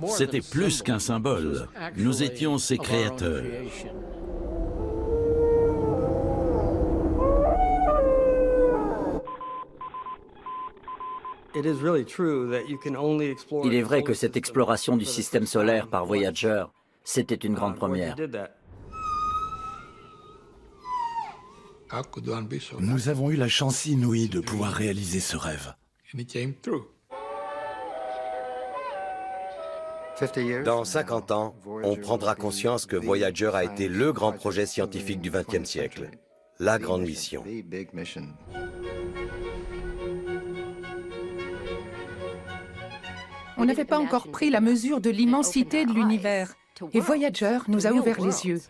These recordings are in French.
C'était plus qu'un symbole. Nous étions ses créateurs. Il est vrai que cette exploration du système solaire par Voyager, c'était une grande première. Nous avons eu la chance inouïe de pouvoir réaliser ce rêve. Dans 50 ans, on prendra conscience que Voyager a été le grand projet scientifique du XXe siècle, la grande mission. On n'avait pas encore pris la mesure de l'immensité de l'univers. Et Voyager nous a ouvert les yeux.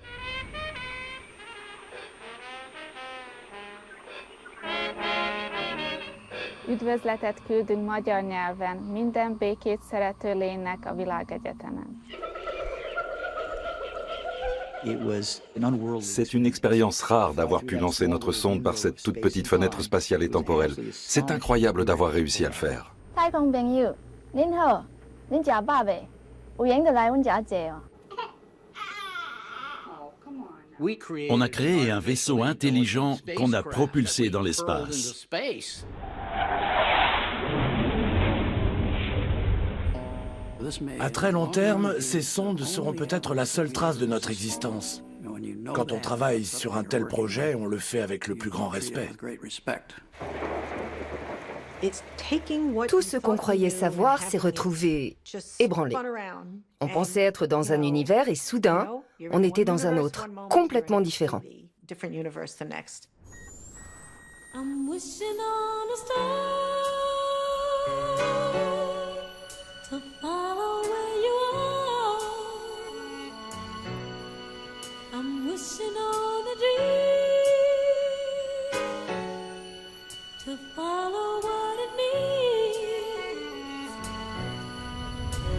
Üdvözletet küldünk magyar nyelven minden békét szerető lénynek a világegyetemen. C'est une expérience rare d'avoir pu lancer notre sonde par cette toute petite fenêtre spatiale et temporelle. C'est incroyable d'avoir réussi à le faire. On a créé un vaisseau intelligent qu'on a propulsé dans l'espace. À très long terme, ces sondes seront peut-être la seule trace de notre existence. Quand on travaille sur un tel projet, on le fait avec le plus grand respect. Tout ce qu'on croyait savoir s'est retrouvé ébranlé. On pensait être dans un univers et soudain, on était dans un autre, complètement différent. I'm wishing on a star to follow where you are. I'm wishing on a dream to follow what it means.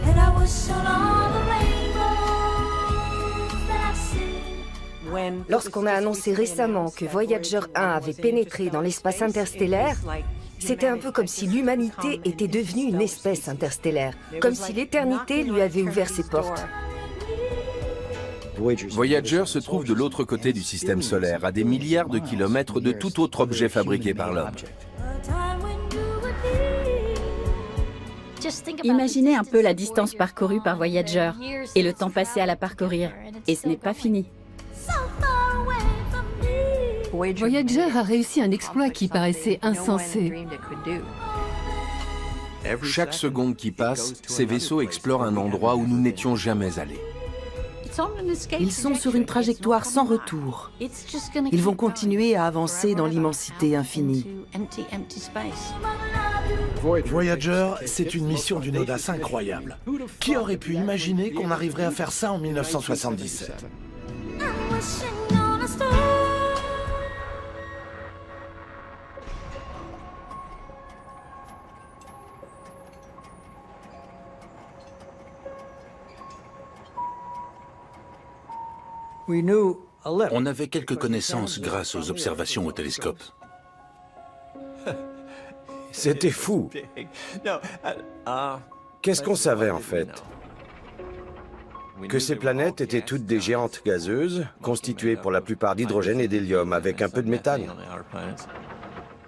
And I wish on all the rainbows that I've seen. Lorsqu'on a annoncé récemment que Voyager 1 avait pénétré dans l'espace interstellaire, c'était un peu comme si l'humanité était devenue une espèce interstellaire, comme si l'éternité lui avait ouvert ses portes. Voyager se trouve de l'autre côté du système solaire, à des milliards de kilomètres de tout autre objet fabriqué par l'homme. Imaginez un peu la distance parcourue par Voyager et le temps passé à la parcourir. Et ce n'est pas fini. Voyager a réussi un exploit qui paraissait insensé. Chaque seconde qui passe, ces vaisseaux explorent un endroit où nous n'étions jamais allés. Ils sont sur une trajectoire sans retour. Ils vont continuer à avancer dans l'immensité infinie. Voyager, c'est une mission d'une audace incroyable. Qui aurait pu imaginer qu'on arriverait à faire ça en 1977 ? On avait quelques connaissances grâce aux observations au télescope. C'était fou. Qu'est-ce qu'on savait en fait? Que ces planètes étaient toutes des géantes gazeuses, constituées pour la plupart d'hydrogène et d'hélium, avec un peu de méthane.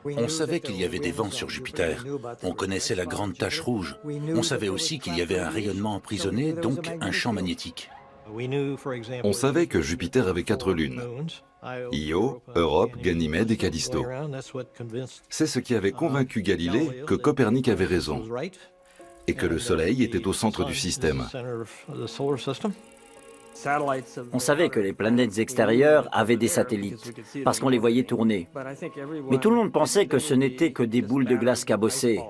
On savait qu'il y avait des vents sur Jupiter. On connaissait la grande tache rouge. On savait aussi qu'il y avait un rayonnement emprisonné, donc un champ magnétique. On savait que Jupiter avait 4 lunes, Io, Europe, Ganymède et Callisto. C'est ce qui avait convaincu Galilée que Copernic avait raison et que le Soleil était au centre du système. On savait que les planètes extérieures avaient des satellites, parce qu'on les voyait tourner. Mais tout le monde pensait que ce n'étaient que des boules de glace cabossées,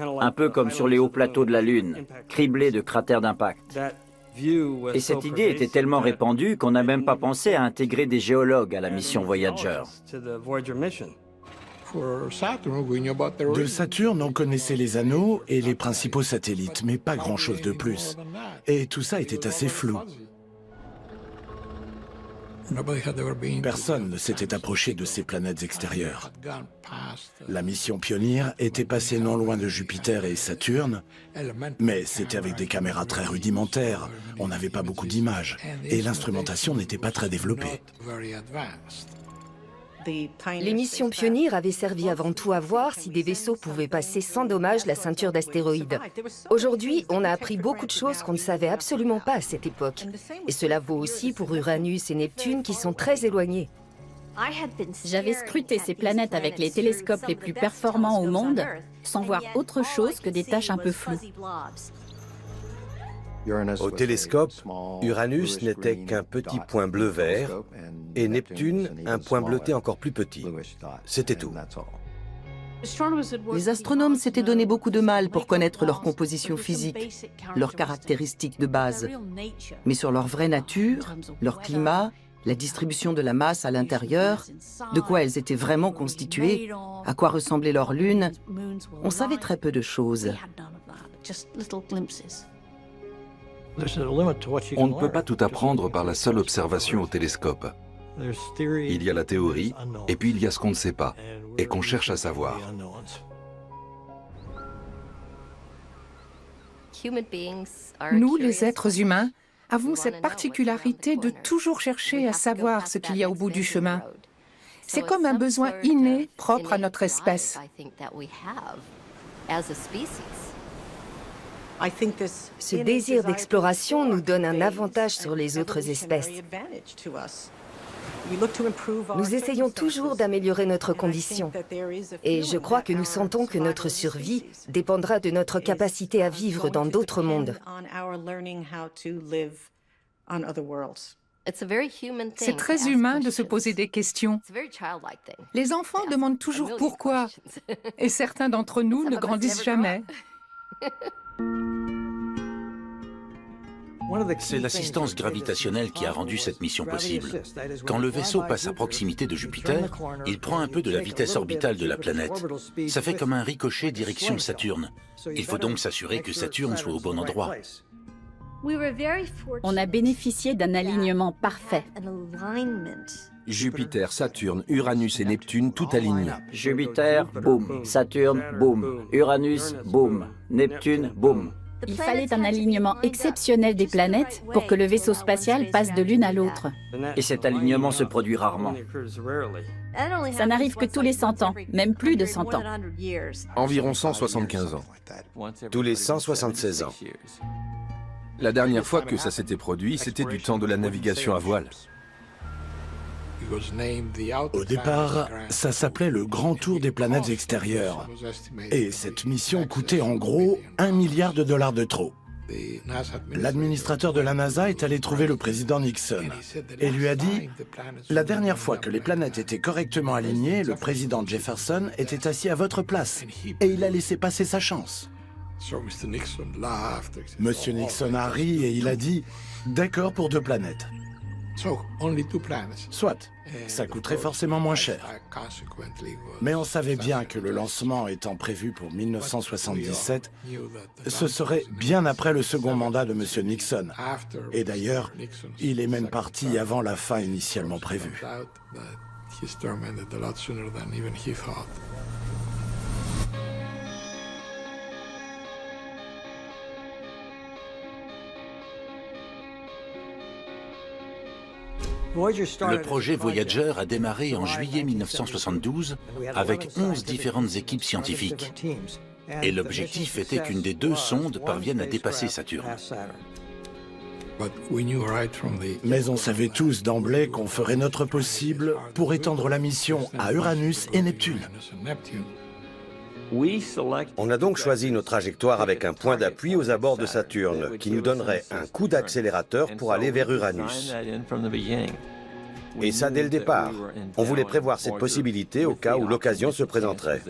un peu comme sur les hauts plateaux de la Lune, criblés de cratères d'impact. Et cette idée était tellement répandue qu'on n'a même pas pensé à intégrer des géologues à la mission Voyager. De Saturne, on connaissait les anneaux et les principaux satellites, mais pas grand-chose de plus. Et tout ça était assez flou. Personne ne s'était approché de ces planètes extérieures. La mission Pioneer était passée non loin de Jupiter et Saturne, mais c'était avec des caméras très rudimentaires, on n'avait pas beaucoup d'images, et l'instrumentation n'était pas très développée. Les missions Pioneer avaient servi avant tout à voir si des vaisseaux pouvaient passer sans dommage la ceinture d'astéroïdes. Aujourd'hui, on a appris beaucoup de choses qu'on ne savait absolument pas à cette époque. Et cela vaut aussi pour Uranus et Neptune qui sont très éloignés. J'avais scruté ces planètes avec les télescopes les plus performants au monde, sans voir autre chose que des taches un peu floues. Au télescope, Uranus n'était qu'un petit point bleu-vert et Neptune un point bleuté encore plus petit. C'était tout. Les astronomes s'étaient donné beaucoup de mal pour connaître leur composition physique, leurs caractéristiques de base. Mais sur leur vraie nature, leur climat, la distribution de la masse à l'intérieur, de quoi elles étaient vraiment constituées, à quoi ressemblait leur lune, on savait très peu de choses. On ne peut pas tout apprendre par la seule observation au télescope. Il y a la théorie, et puis il y a ce qu'on ne sait pas, et qu'on cherche à savoir. Nous, les êtres humains, avons cette particularité de toujours chercher à savoir ce qu'il y a au bout du chemin. C'est comme un besoin inné propre à notre espèce. Ce désir d'exploration nous donne un avantage sur les autres espèces. Nous essayons toujours d'améliorer notre condition. Et je crois que nous sentons que notre survie dépendra de notre capacité à vivre dans d'autres mondes. C'est très humain de se poser des questions. Les enfants demandent toujours pourquoi, et certains d'entre nous ne grandissent jamais. C'est l'assistance gravitationnelle qui a rendu cette mission possible. Quand le vaisseau passe à proximité de Jupiter, il prend un peu de la vitesse orbitale de la planète. Ça fait comme un ricochet direction Saturne. Il faut donc s'assurer que Saturne soit au bon endroit. On a bénéficié d'un alignement parfait. Jupiter, Saturne, Uranus et Neptune, tout aligné. Jupiter, boum. Saturne, boum. Uranus, boum. Neptune, boum. Il fallait un alignement exceptionnel des planètes pour que le vaisseau spatial passe de l'une à l'autre. Et cet alignement se produit rarement. Ça n'arrive que tous les 100 ans, même plus de 100 ans. Environ 175 ans. Tous les 176 ans. La dernière fois que ça s'était produit, c'était du temps de la navigation à voile. Au départ, ça s'appelait le Grand Tour des planètes extérieures. Et cette mission coûtait en gros $1 milliard de trop. L'administrateur de la NASA est allé trouver le président Nixon et lui a dit « La dernière fois que les planètes étaient correctement alignées, le président Jefferson était assis à votre place et il a laissé passer sa chance. » Monsieur Nixon a ri et il a dit « D'accord pour 2 planètes. » Soit, ça coûterait forcément moins cher. Mais on savait bien que le lancement étant prévu pour 1977, ce serait bien après le second mandat de M. Nixon. Et d'ailleurs, il est même parti avant la fin initialement prévue. Le projet Voyager a démarré en juillet 1972 avec 11 différentes équipes scientifiques. Et l'objectif était qu'une des 2 sondes parvienne à dépasser Saturne. Mais on savait tous d'emblée qu'on ferait notre possible pour étendre la mission à Uranus et Neptune. On a donc choisi nos trajectoires avec un point d'appui aux abords de Saturne, qui nous donnerait un coup d'accélérateur pour aller vers Uranus. Et ça dès le départ. On voulait prévoir cette possibilité au cas où l'occasion se présenterait.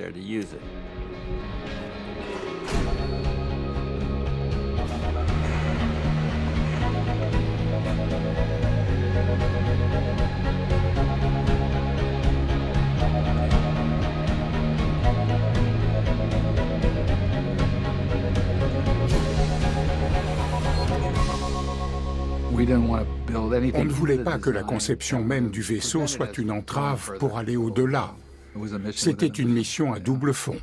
On ne voulait pas que la conception même du vaisseau soit une entrave pour aller au-delà. C'était une mission à double fond.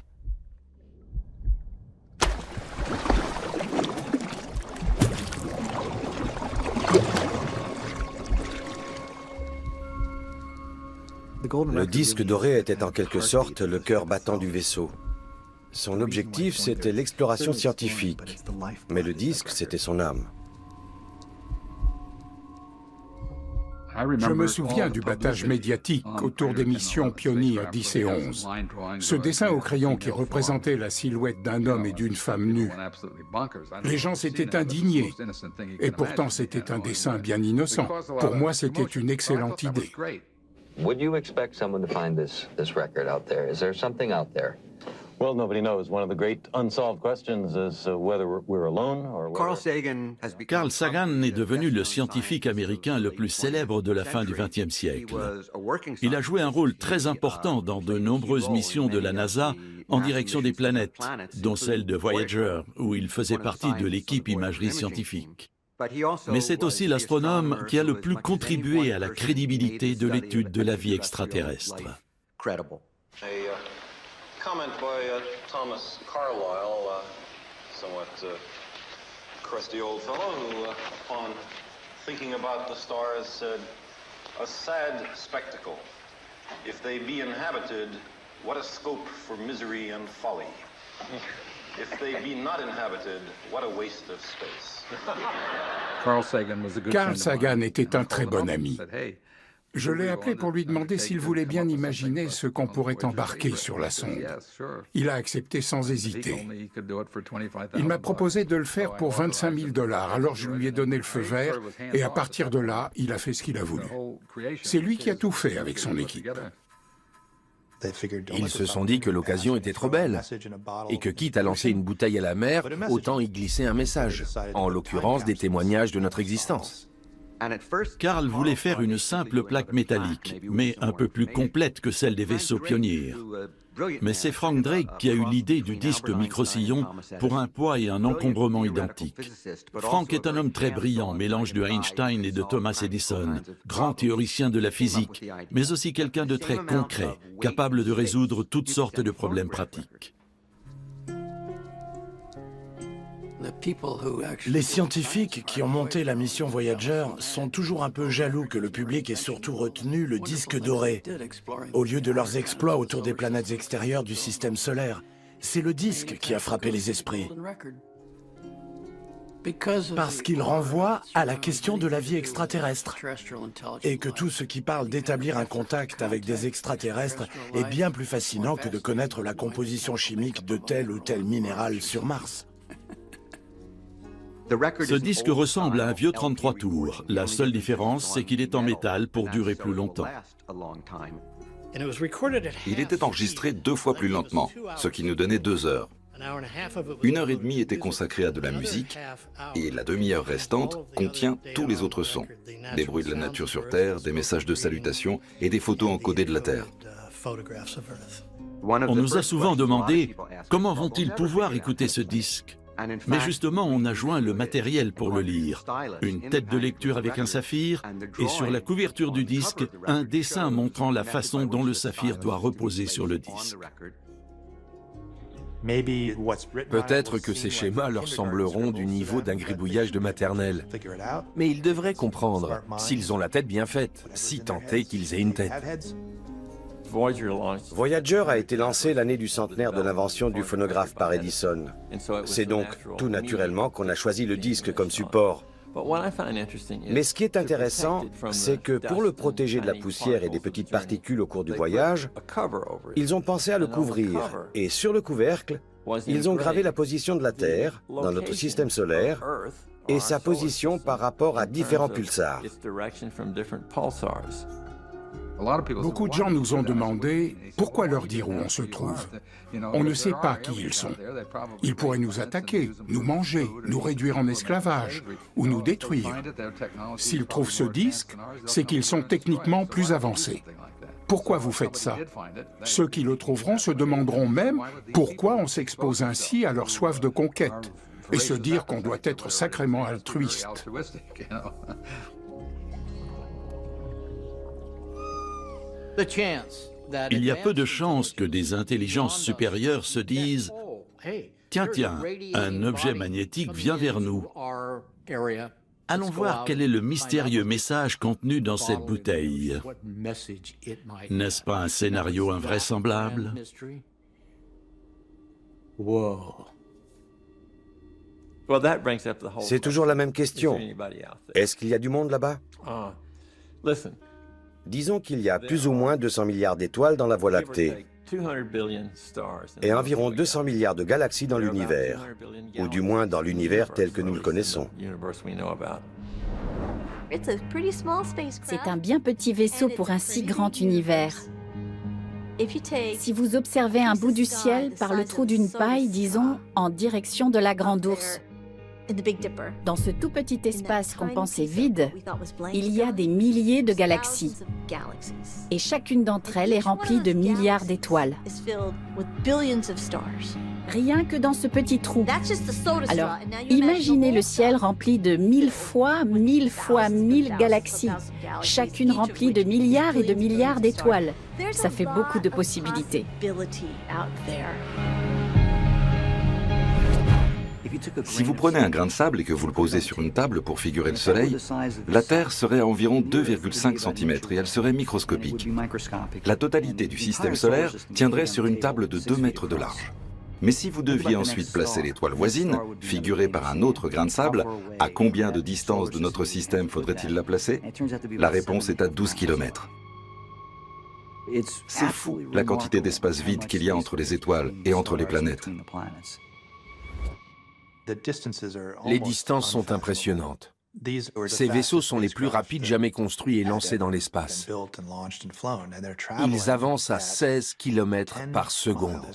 Le disque doré était en quelque sorte le cœur battant du vaisseau. Son objectif, c'était l'exploration scientifique, mais le disque, c'était son âme. Je me souviens du battage médiatique autour des missions Pioneer 10 et 11. Ce dessin au crayon qui représentait la silhouette d'un homme et d'une femme nus. Les gens s'étaient indignés. Et pourtant, c'était un dessin bien innocent. Pour moi, c'était une excellente idée. Would you expect someone to find this record out there? Is there something out there? Well, nobody knows. One of the great unsolved questions is whether we're alone or whether... Carl Sagan est devenu le scientifique américain le plus célèbre de la fin du XXe siècle. Il a joué un rôle très important dans de nombreuses missions de la NASA en direction des planètes, dont celle de Voyager, où il faisait partie de l'équipe imagerie scientifique. Mais c'est aussi l'astronome qui a le plus contribué à la crédibilité de l'étude de la vie extraterrestre. Comment by Thomas Carlyle, somewhat crusty old fellow, who, upon thinking about the stars, said, "A sad spectacle. If they be inhabited, what a scope for misery and folly. If they be not inhabited, what a waste of space." Carl Sagan était un très bon ami. Je l'ai appelé pour lui demander s'il voulait bien imaginer ce qu'on pourrait embarquer sur la sonde. Il a accepté sans hésiter. Il m'a proposé de le faire pour 25 000 $, alors je lui ai donné le feu vert, et à partir de là, il a fait ce qu'il a voulu. C'est lui qui a tout fait avec son équipe. Ils se sont dit que l'occasion était trop belle, et que quitte à lancer une bouteille à la mer, autant y glisser un message, en l'occurrence des témoignages de notre existence. Carl voulait faire une simple plaque métallique, mais un peu plus complète que celle des vaisseaux Pioneer. Mais c'est Frank Drake qui a eu l'idée du disque micro-sillon pour un poids et un encombrement identiques. Frank est un homme très brillant, mélange de Einstein et de Thomas Edison, grand théoricien de la physique, mais aussi quelqu'un de très concret, capable de résoudre toutes sortes de problèmes pratiques. Les scientifiques qui ont monté la mission Voyager sont toujours un peu jaloux que le public ait surtout retenu le disque doré, au lieu de leurs exploits autour des planètes extérieures du système solaire. C'est le disque qui a frappé les esprits. Parce qu'il renvoie à la question de la vie extraterrestre. Et que tout ce qui parle d'établir un contact avec des extraterrestres est bien plus fascinant que de connaître la composition chimique de tel ou tel minéral sur Mars. Ce disque ressemble à un vieux 33 tours. La seule différence, c'est qu'il est en métal pour durer plus longtemps. Il était enregistré 2 fois plus lentement, ce qui nous donnait 2 heures. 1 heure et demie était consacrée à de la musique, et la demi-heure restante contient tous les autres sons. Des bruits de la nature sur Terre, des messages de salutation et des photos encodées de la Terre. On nous a souvent demandé comment vont-ils pouvoir écouter ce disque. Mais justement, on a joint le matériel pour le lire. Une tête de lecture avec un saphir, et sur la couverture du disque, un dessin montrant la façon dont le saphir doit reposer sur le disque. Peut-être que ces schémas leur sembleront du niveau d'un gribouillage de maternelle. Mais ils devraient comprendre, s'ils ont la tête bien faite, si tant est qu'ils aient une tête. Voyager a été lancé l'année du centenaire de l'invention du phonographe par Edison. C'est donc tout naturellement qu'on a choisi le disque comme support. Mais ce qui est intéressant, c'est que pour le protéger de la poussière et des petites particules au cours du voyage, ils ont pensé à le couvrir. Et sur le couvercle, ils ont gravé la position de la Terre dans notre système solaire et sa position par rapport à différents pulsars. Beaucoup de gens nous ont demandé pourquoi leur dire où on se trouve. On ne sait pas qui ils sont. Ils pourraient nous attaquer, nous manger, nous réduire en esclavage ou nous détruire. S'ils trouvent ce disque, c'est qu'ils sont techniquement plus avancés. Pourquoi vous faites ça? Ceux qui le trouveront se demanderont même pourquoi on s'expose ainsi à leur soif de conquête et se dire qu'on doit être sacrément altruiste. Il y a peu de chances que des intelligences supérieures se disent « Tiens, un objet magnétique vient vers nous. Allons voir quel est le mystérieux message contenu dans cette bouteille. » N'est-ce pas un scénario invraisemblable? C'est toujours la même question. Est-ce qu'il y a du monde là-bas? Disons qu'il y a plus ou moins 200 milliards d'étoiles dans la Voie lactée et environ 200 milliards de galaxies dans l'univers, ou du moins dans l'univers tel que nous le connaissons. C'est un bien petit vaisseau pour un si grand univers. Si vous observez un bout du ciel par le trou d'une paille, disons, en direction de la Grande Ourse, dans ce tout petit espace qu'on pensait vide, il y a des milliers de galaxies. Et chacune d'entre elles est remplie de milliards d'étoiles. Rien que dans ce petit trou. Alors, imaginez le ciel rempli de 1000 fois 1000 fois 1000 galaxies, chacune remplie de milliards et de milliards d'étoiles. Ça fait beaucoup de possibilités. Si vous prenez un grain de sable et que vous le posez sur une table pour figurer le Soleil, la Terre serait à environ 2,5 cm et elle serait microscopique. La totalité du système solaire tiendrait sur une table de 2 mètres de large. Mais si vous deviez ensuite placer l'étoile voisine, figurée par un autre grain de sable, à combien de distance de notre système faudrait-il la placer? La réponse est à 12 km. C'est fou, la quantité d'espace vide qu'il y a entre les étoiles et entre les planètes. Les distances sont impressionnantes. Ces vaisseaux sont les plus rapides jamais construits et lancés dans l'espace. Ils avancent à 16 km par seconde.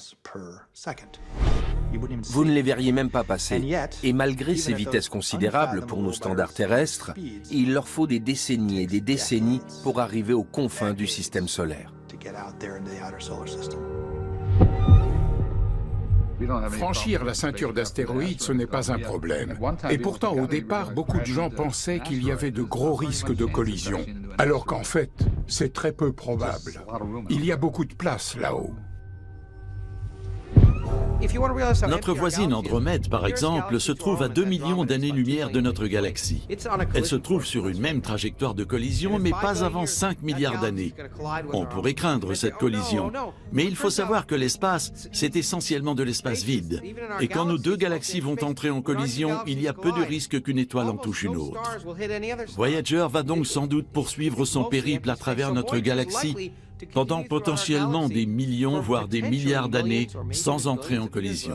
Vous ne les verriez même pas passer. Et malgré ces vitesses considérables pour nos standards terrestres, il leur faut des décennies et des décennies pour arriver aux confins du système solaire. Franchir la ceinture d'astéroïdes, ce n'est pas un problème. Et pourtant, au départ, beaucoup de gens pensaient qu'il y avait de gros risques de collision, alors qu'en fait, c'est très peu probable. Il y a beaucoup de place là-haut. Notre voisine Andromède, par exemple, se trouve à 2 millions d'années-lumière de notre galaxie. Elle se trouve sur une même trajectoire de collision, mais pas avant 5 milliards d'années. On pourrait craindre cette collision, mais il faut savoir que l'espace, c'est essentiellement de l'espace vide. Et quand nos deux galaxies vont entrer en collision, il y a peu de risque qu'une étoile en touche une autre. Voyager va donc sans doute poursuivre son périple à travers notre galaxie, pendant potentiellement des millions, voire des milliards d'années, sans entrer en collision.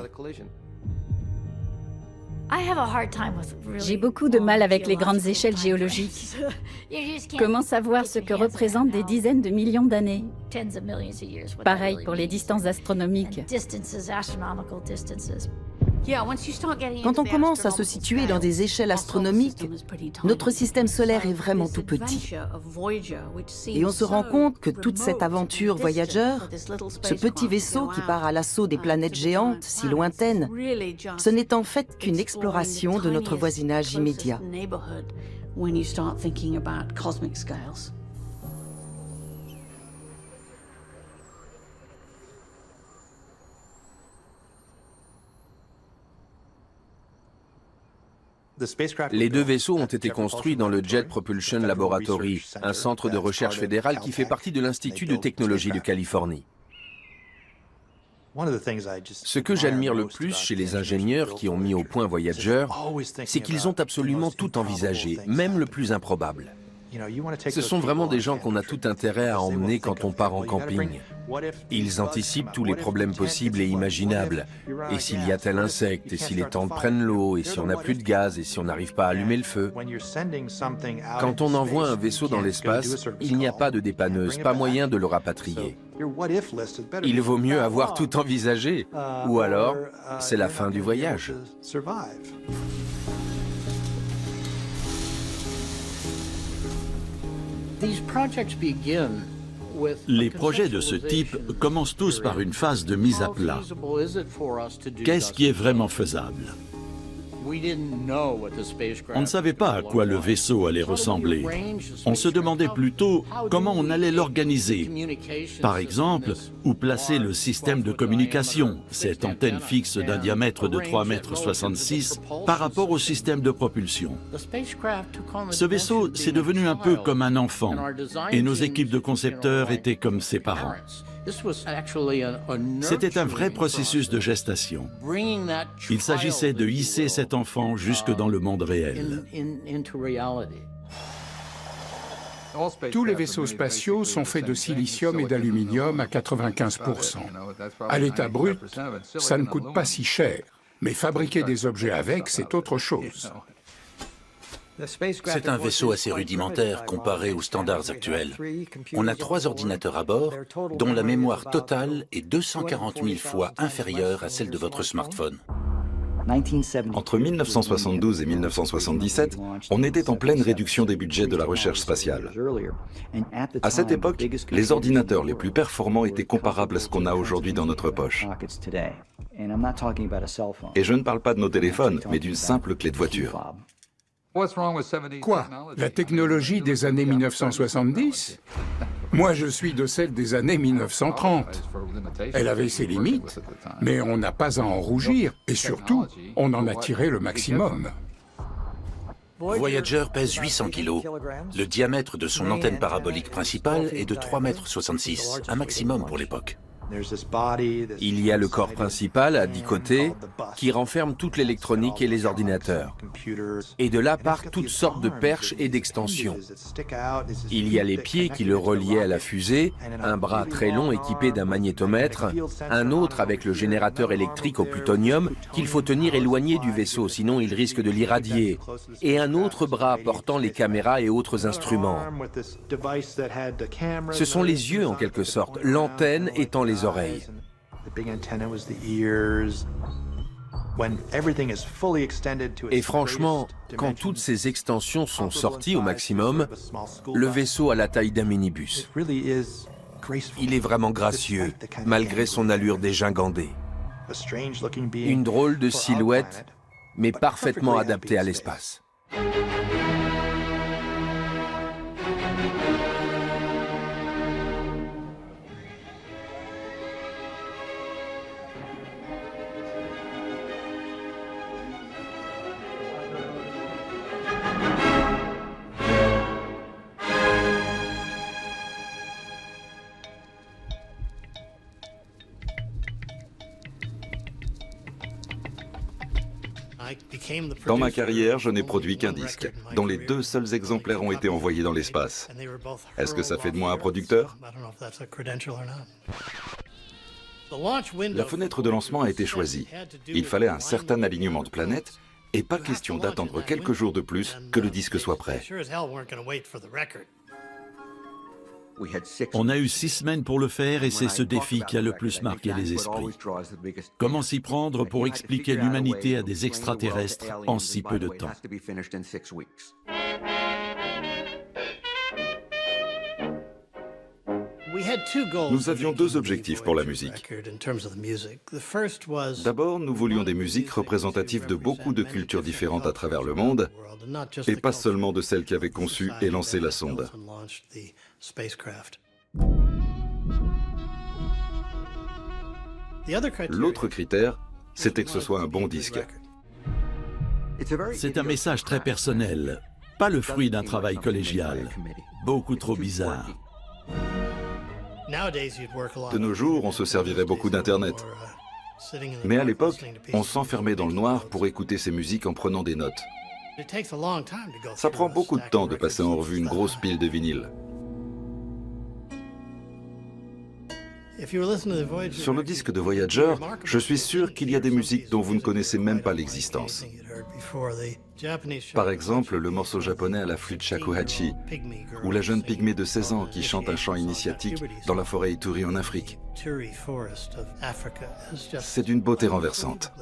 J'ai beaucoup de mal avec les grandes échelles géologiques. Comment savoir ce que représentent des dizaines de millions d'années? Pareil pour les distances astronomiques. Quand on commence à se situer dans des échelles astronomiques, notre système solaire est vraiment tout petit. Et on se rend compte que toute cette aventure Voyager, ce petit vaisseau qui part à l'assaut des planètes géantes si lointaines, ce n'est en fait qu'une exploration de notre voisinage immédiat. Les deux vaisseaux ont été construits dans le Jet Propulsion Laboratory, un centre de recherche fédéral qui fait partie de l'Institut de technologie de Californie. Ce que j'admire le plus chez les ingénieurs qui ont mis au point Voyager, c'est qu'ils ont absolument tout envisagé, même le plus improbable. Ce sont vraiment des gens qu'on a tout intérêt à emmener quand on part en camping. Ils anticipent tous les problèmes possibles et imaginables. Et s'il y a tel insecte, et si les tentes prennent l'eau, et si on n'a plus de gaz, et si on n'arrive pas à allumer le feu. Quand on envoie un vaisseau dans l'espace, il n'y a pas de dépanneuse, pas moyen de le rapatrier. Il vaut mieux avoir tout envisagé, ou alors c'est la fin du voyage. Les projets de ce type commencent tous par une phase de mise à plat. Qu'est-ce qui est vraiment faisable? On ne savait pas à quoi le vaisseau allait ressembler. On se demandait plutôt comment on allait l'organiser. Par exemple, où placer le système de communication, cette antenne fixe d'un diamètre de 3,66 m par rapport au système de propulsion. Ce vaisseau, c'est devenu un peu comme un enfant, et nos équipes de concepteurs étaient comme ses parents. C'était un vrai processus de gestation. Il s'agissait de hisser cet enfant jusque dans le monde réel. Tous les vaisseaux spatiaux sont faits de silicium et d'aluminium à 95%. À l'état brut, ça ne coûte pas si cher, mais fabriquer des objets avec, c'est autre chose. C'est un vaisseau assez rudimentaire comparé aux standards actuels. On a 3 ordinateurs à bord, dont la mémoire totale est 240 000 fois inférieure à celle de votre smartphone. Entre 1972 et 1977, on était en pleine réduction des budgets de la recherche spatiale. À cette époque, les ordinateurs les plus performants étaient comparables à ce qu'on a aujourd'hui dans notre poche. Et je ne parle pas de nos téléphones, mais d'une simple clé de voiture. Quoi? La technologie des années 1970? Moi, je suis de celle des années 1930. Elle avait ses limites, mais on n'a pas à en rougir, et surtout, on en a tiré le maximum. Voyager pèse 800 kg. Le diamètre de son antenne parabolique principale est de 3,66 m, un maximum pour l'époque. Il y a le corps principal à 10 côtés qui renferme toute l'électronique et les ordinateurs. Et de là partent toutes sortes de perches et d'extensions. Il y a les pieds qui le reliaient à la fusée, un bras très long équipé d'un magnétomètre, un autre avec le générateur électrique au plutonium qu'il faut tenir éloigné du vaisseau, sinon il risque de l'irradier, et un autre bras portant les caméras et autres instruments. Ce sont les yeux en quelque sorte, l'antenne étant les oreilles. Et franchement, quand toutes ces extensions sont sorties au maximum, le vaisseau a la taille d'un minibus. Il est vraiment gracieux, malgré son allure dégingandée. Une drôle de silhouette, mais parfaitement adaptée à l'espace. Dans ma carrière, je n'ai produit qu'un disque, dont les 2 seuls exemplaires ont été envoyés dans l'espace. Est-ce que ça fait de moi un producteur? La fenêtre de lancement a été choisie. Il fallait un certain alignement de planètes, et pas question d'attendre quelques jours de plus que le disque soit prêt. On a eu 6 semaines pour le faire et c'est ce défi qui a le plus marqué les esprits. Comment s'y prendre pour expliquer l'humanité à des extraterrestres en si peu de temps? Nous avions 2 objectifs pour la musique. D'abord, nous voulions des musiques représentatives de beaucoup de cultures différentes à travers le monde, et pas seulement de celles qui avaient conçu et lancé la sonde. L'autre critère, c'était que ce soit un bon disque. C'est un message très personnel, pas le fruit d'un travail collégial, beaucoup trop bizarre. De nos jours, on se servirait beaucoup d'Internet. Mais à l'époque, on s'enfermait dans le noir pour écouter ces musiques en prenant des notes. Ça prend beaucoup de temps de passer en revue une grosse pile de vinyles. Sur le disque de Voyager, je suis sûr qu'il y a des musiques dont vous ne connaissez même pas l'existence. Par exemple, le morceau japonais à la flûte shakuhachi, ou la jeune pygmée de 16 ans qui chante un chant initiatique dans la forêt Ituri en Afrique. C'est d'une beauté renversante.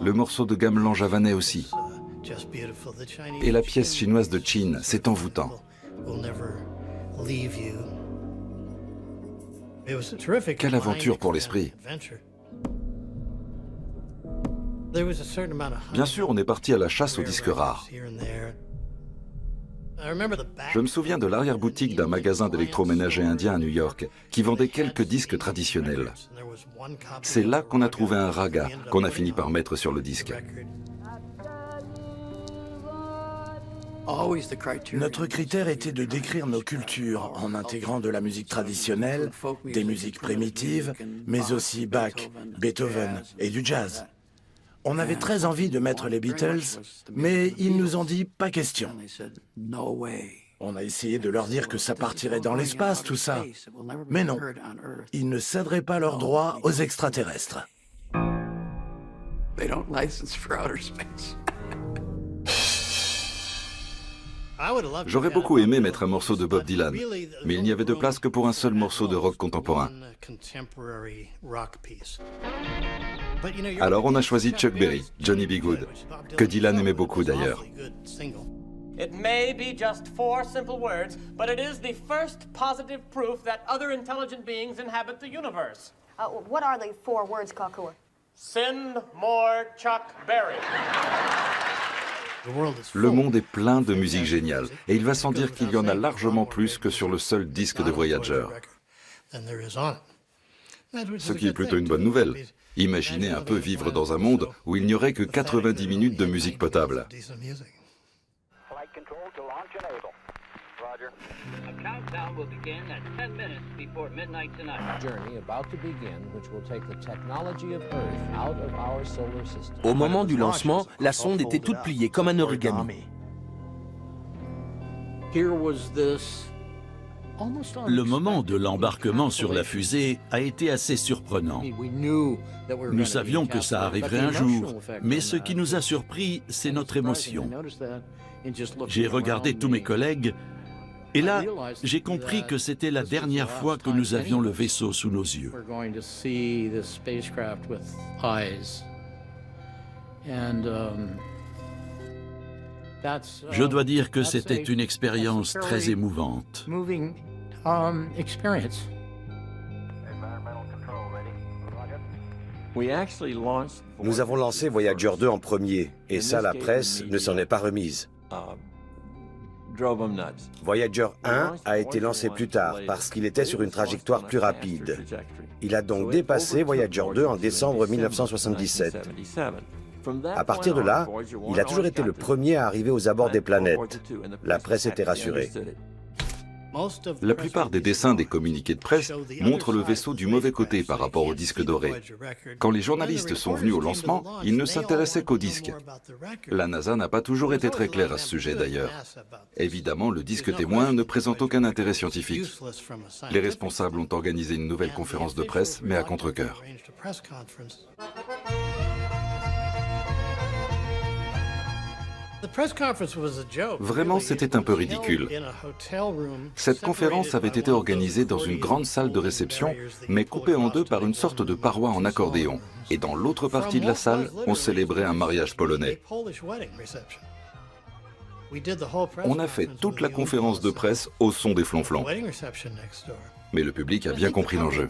Le morceau de gamelan javanais aussi. Et la pièce chinoise de Chin, c'est envoûtant. Quelle aventure pour l'esprit! Bien sûr, on est parti à la chasse aux disques rares. Je me souviens de l'arrière-boutique d'un magasin d'électroménager indien à New York qui vendait quelques disques traditionnels. C'est là qu'on a trouvé un raga qu'on a fini par mettre sur le disque. Notre critère était de décrire nos cultures en intégrant de la musique traditionnelle, des musiques primitives, mais aussi Bach, Beethoven et du jazz. On avait très envie de mettre les Beatles, mais ils nous ont dit pas question. On a essayé de leur dire que ça partirait dans l'espace, tout ça. Mais non, ils ne céderaient pas leurs droits aux extraterrestres. J'aurais beaucoup aimé mettre un morceau de Bob Dylan, mais il n'y avait de place que pour un seul morceau de rock contemporain. Alors on a choisi Chuck Berry, Johnny B. Good, que Dylan aimait beaucoup d'ailleurs. It may be just 4 simple words, but it is the first positive proof that other intelligent beings inhabit the universe. What are the 4 words, Kakua? Send more Chuck Berry. Le monde est plein de musique géniale, et il va sans dire qu'il y en a largement plus que sur le seul disque de Voyager. Ce qui est plutôt une bonne nouvelle. Imaginez un peu vivre dans un monde où il n'y aurait que 90 minutes de musique potable. Au moment du lancement, la sonde était toute pliée comme un origami. Le moment de l'embarquement sur la fusée a été assez surprenant. Nous savions que ça arriverait un jour, mais ce qui nous a surpris, c'est notre émotion. J'ai regardé tous mes collègues, et là, j'ai compris que c'était la dernière fois que nous avions le vaisseau sous nos yeux. Je dois dire que c'était une expérience très émouvante. Nous avons lancé Voyager 2 en premier, et ça, la presse ne s'en est pas remise. Voyager 1 a été lancé plus tard parce qu'il était sur une trajectoire plus rapide. Il a donc dépassé Voyager 2 en décembre 1977. À partir de là, il a toujours été le premier à arriver aux abords des planètes. La presse était rassurée. La plupart des dessins des communiqués de presse montrent le vaisseau du mauvais côté par rapport au disque doré. Quand les journalistes sont venus au lancement, ils ne s'intéressaient qu'au disque. La NASA n'a pas toujours été très claire à ce sujet d'ailleurs. Évidemment, le disque témoin ne présente aucun intérêt scientifique. Les responsables ont organisé une nouvelle conférence de presse, mais à contre-cœur. Vraiment, c'était un peu ridicule. Cette conférence avait été organisée dans une grande salle de réception, mais coupée en deux par une sorte de paroi en accordéon. Et dans l'autre partie de la salle, on célébrait un mariage polonais. On a fait toute la conférence de presse au son des flonflons. Mais le public a bien compris l'enjeu.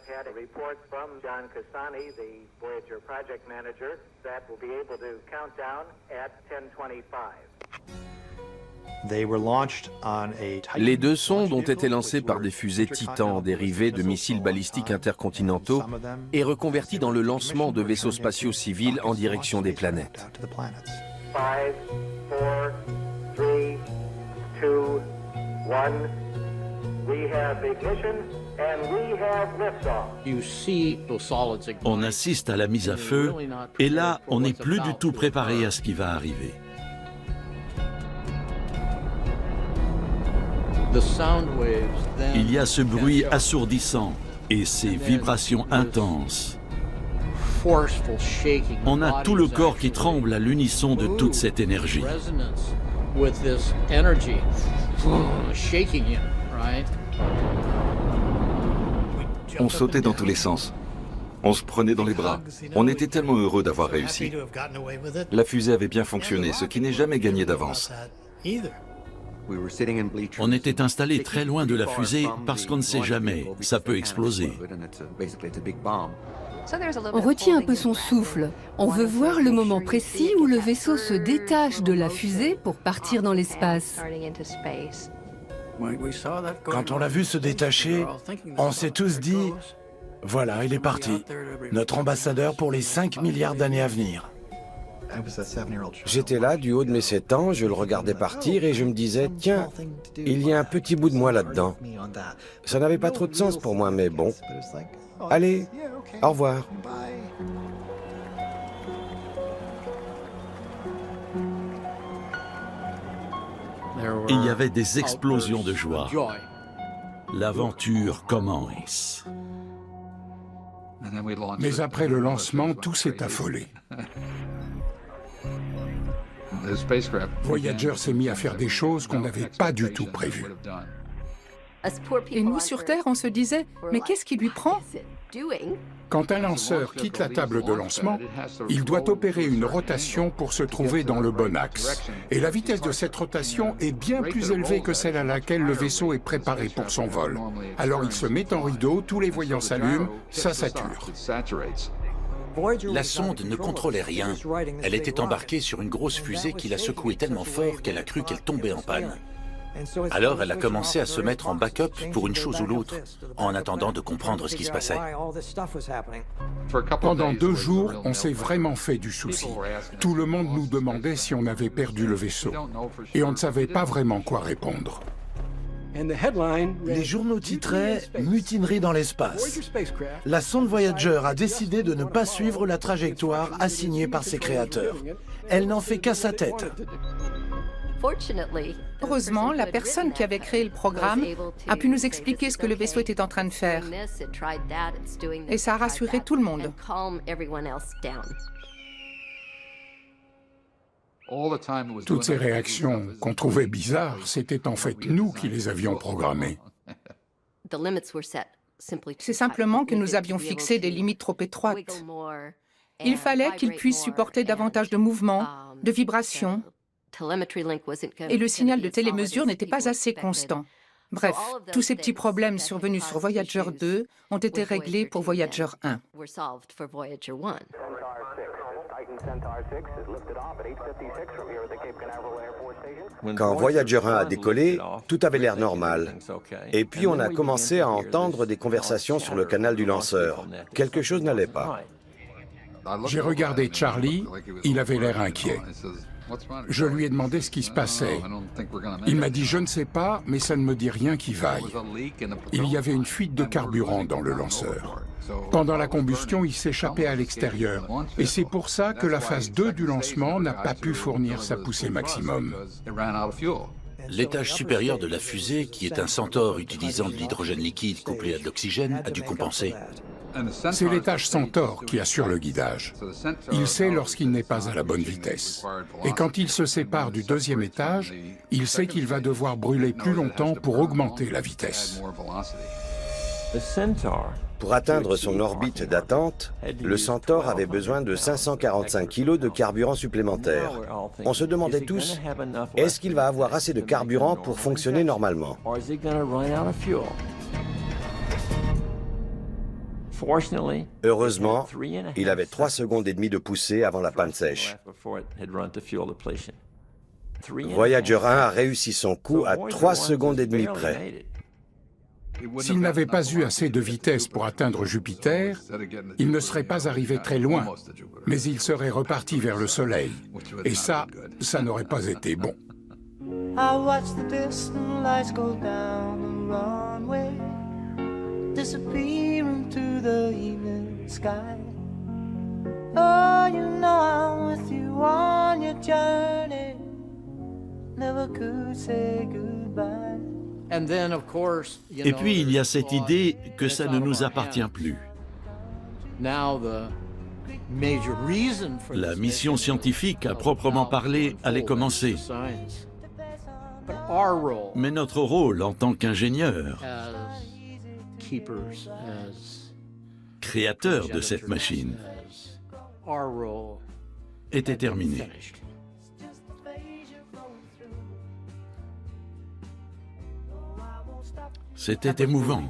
Had a report from John Cassani, the Voyager project manager, that will be able to count down at 10:25. Les 2 sondes ont été lancées par des fusées Titan dérivées de missiles balistiques intercontinentaux et reconverties dans le lancement de vaisseaux spatiaux civils en direction des planètes. 5, 4, 3, 2, 1. We have ignition and we have liftoff. On assiste à la mise à feu, et là, on n'est plus du tout préparé à ce qui va arriver. Il y a ce bruit assourdissant et ces vibrations intenses. On a tout le corps qui tremble à l'unisson de toute cette énergie. On sautait dans tous les sens. On se prenait dans les bras. On était tellement heureux d'avoir réussi. La fusée avait bien fonctionné, ce qui n'est jamais gagné d'avance. On était installés très loin de la fusée parce qu'on ne sait jamais, ça peut exploser. On retient un peu son souffle. On veut voir le moment précis où le vaisseau se détache de la fusée pour partir dans l'espace. Quand on l'a vu se détacher, on s'est tous dit « Voilà, il est parti, notre ambassadeur pour les 5 milliards d'années à venir ». J'étais là, du haut de mes 7 ans, je le regardais partir et je me disais, tiens, il y a un petit bout de moi là-dedans. Ça n'avait pas trop de sens pour moi, mais bon. Allez, au revoir. Il y avait des explosions de joie. L'aventure commence. Mais après le lancement, tout s'est affolé. Voyager s'est mis à faire des choses qu'on n'avait pas du tout prévues. Et nous, sur Terre, on se disait, mais qu'est-ce qui lui prend? Quand un lanceur quitte la table de lancement, il doit opérer une rotation pour se trouver dans le bon axe. Et la vitesse de cette rotation est bien plus élevée que celle à laquelle le vaisseau est préparé pour son vol. Alors il se met en rideau, tous les voyants s'allument, ça sature. La sonde ne contrôlait rien. Elle était embarquée sur une grosse fusée qui l'a secouée tellement fort qu'elle a cru qu'elle tombait en panne. Alors elle a commencé à se mettre en backup pour une chose ou l'autre, en attendant de comprendre ce qui se passait. Pendant 2 jours, on s'est vraiment fait du souci. Tout le monde nous demandait si on avait perdu le vaisseau. Et on ne savait pas vraiment quoi répondre. Les journaux titraient « Mutinerie dans l'espace ». La sonde Voyager a décidé de ne pas suivre la trajectoire assignée par ses créateurs. Elle n'en fait qu'à sa tête. Heureusement, la personne qui avait créé le programme a pu nous expliquer ce que le vaisseau était en train de faire. Et ça a rassuré tout le monde. Toutes ces réactions qu'on trouvait bizarres, c'était en fait nous qui les avions programmées. C'est simplement que nous avions fixé des limites trop étroites. Il fallait qu'il puisse supporter davantage de mouvements, de vibrations, et le signal de télémesure n'était pas assez constant. Bref, tous ces petits problèmes survenus sur Voyager 2 ont été réglés pour Voyager 1. Quand Voyager 1 a décollé, tout avait l'air normal. Et puis on a commencé à entendre des conversations sur le canal du lanceur. Quelque chose n'allait pas. J'ai regardé Charlie, il avait l'air inquiet. Je lui ai demandé ce qui se passait. Il m'a dit « Je ne sais pas, mais ça ne me dit rien qui vaille ». Il y avait une fuite de carburant dans le lanceur. Pendant la combustion, il s'échappait à l'extérieur. Et c'est pour ça que la phase 2 du lancement n'a pas pu fournir sa poussée maximum. L'étage supérieur de la fusée, qui est un Centaure utilisant de l'hydrogène liquide couplé à de l'oxygène, a dû compenser. C'est l'étage Centaure qui assure le guidage. Il sait lorsqu'il n'est pas à la bonne vitesse. Et quand il se sépare du 2e étage, il sait qu'il va devoir brûler plus longtemps pour augmenter la vitesse. Pour atteindre son orbite d'attente, le Centaure avait besoin de 545 kg de carburant supplémentaire. On se demandait tous, est-ce qu'il va avoir assez de carburant pour fonctionner normalement? Heureusement, il avait 3 secondes et demie de poussée avant la panne sèche. Voyager 1 a réussi son coup à 3 secondes et demie près. S'il n'avait pas eu assez de vitesse pour atteindre Jupiter, il ne serait pas arrivé très loin, mais il serait reparti vers le Soleil. Et ça n'aurait pas été bon. Disappear into the evening sky. Oh, you know I'm with you on your journey. Never could say goodbye. Et puis il y a cette idée que ça ne nous appartient plus. La mission scientifique, à proprement parler, allait commencer. Mais notre rôle en tant qu'ingénieur, créateur de cette machine, était terminé. C'était émouvant.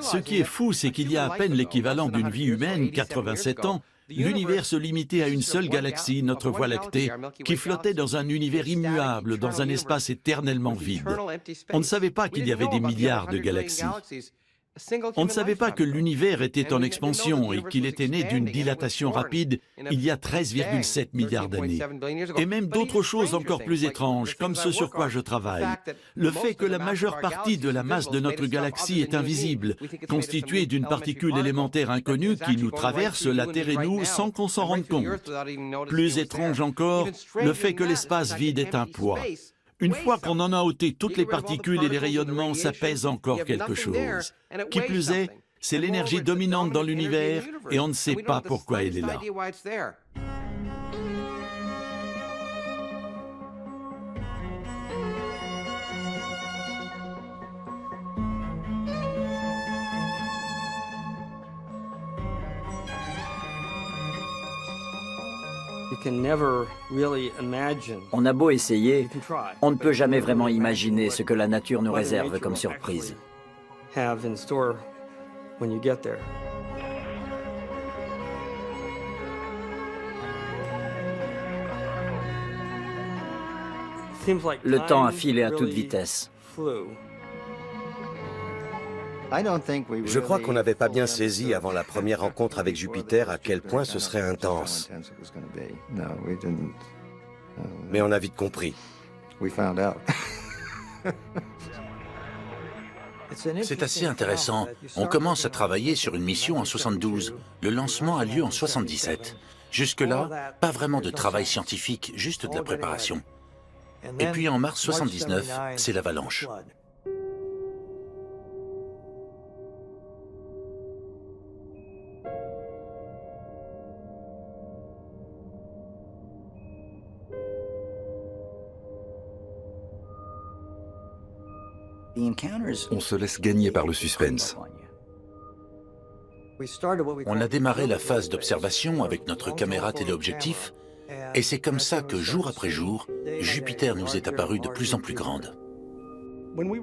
Ce qui est fou, c'est qu'il y a à peine l'équivalent d'une vie humaine, 87 ans, l'univers se limitait à une seule galaxie, notre Voie lactée, qui flottait dans un univers immuable, dans un espace éternellement vide. On ne savait pas qu'il y avait des milliards de galaxies. On ne savait pas que l'univers était en expansion et qu'il était né d'une dilatation rapide il y a 13,7 milliards d'années. Et même d'autres choses encore plus étranges, comme ce sur quoi je travaille. Le fait que la majeure partie de la masse de notre galaxie est invisible, constituée d'une particule élémentaire inconnue qui nous traverse, la Terre et nous, sans qu'on s'en rende compte. Plus étrange encore, le fait que l'espace vide est un poids. Une fois qu'on en a ôté toutes les particules et les rayonnements, ça pèse encore quelque chose. Qui plus est, c'est l'énergie dominante dans l'univers et on ne sait pas pourquoi elle est là. On a beau essayer, on ne peut jamais vraiment imaginer ce que la nature nous réserve comme surprise. Le temps a filé à toute vitesse. Je crois qu'on n'avait pas bien saisi avant la première rencontre avec Jupiter à quel point ce serait intense. Mais on a vite compris. C'est assez intéressant. On commence à travailler sur une mission en 72. Le lancement a lieu en 77. Jusque-là, pas vraiment de travail scientifique, juste de la préparation. Et puis en mars 79, c'est l'avalanche. On se laisse gagner par le suspense. On a démarré la phase d'observation avec notre caméra téléobjectif, et c'est comme ça que jour après jour, Jupiter nous est apparu de plus en plus grande.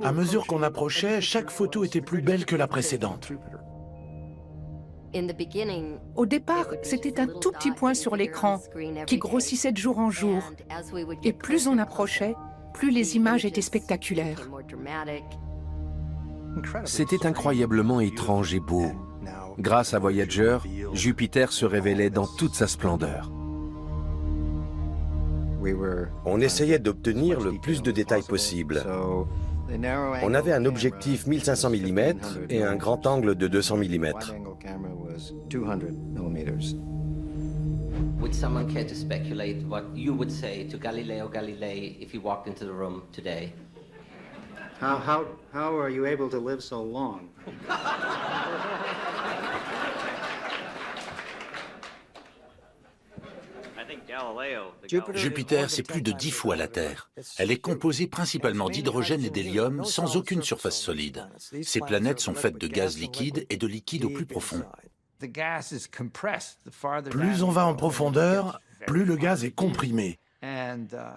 À mesure qu'on approchait, chaque photo était plus belle que la précédente. Au départ, c'était un tout petit point sur l'écran qui grossissait de jour en jour. Et plus on approchait, plus les images étaient spectaculaires. C'était incroyablement étrange et beau. Grâce à Voyager, Jupiter se révélait dans toute sa splendeur. On essayait d'obtenir le plus de détails possible. On avait un objectif 1500 mm et un grand angle de 200 mm. Would someone care to speculate what you would say to Galileo Galilei if he walked into the room today? How are you able to live so long? Jupiter, c'est plus de 10 fois la Terre. Elle est composée principalement d'hydrogène et d'hélium, sans aucune surface solide. Ces planètes sont faites de gaz liquide et de liquide au plus profond. Plus on va en profondeur, plus le gaz est comprimé.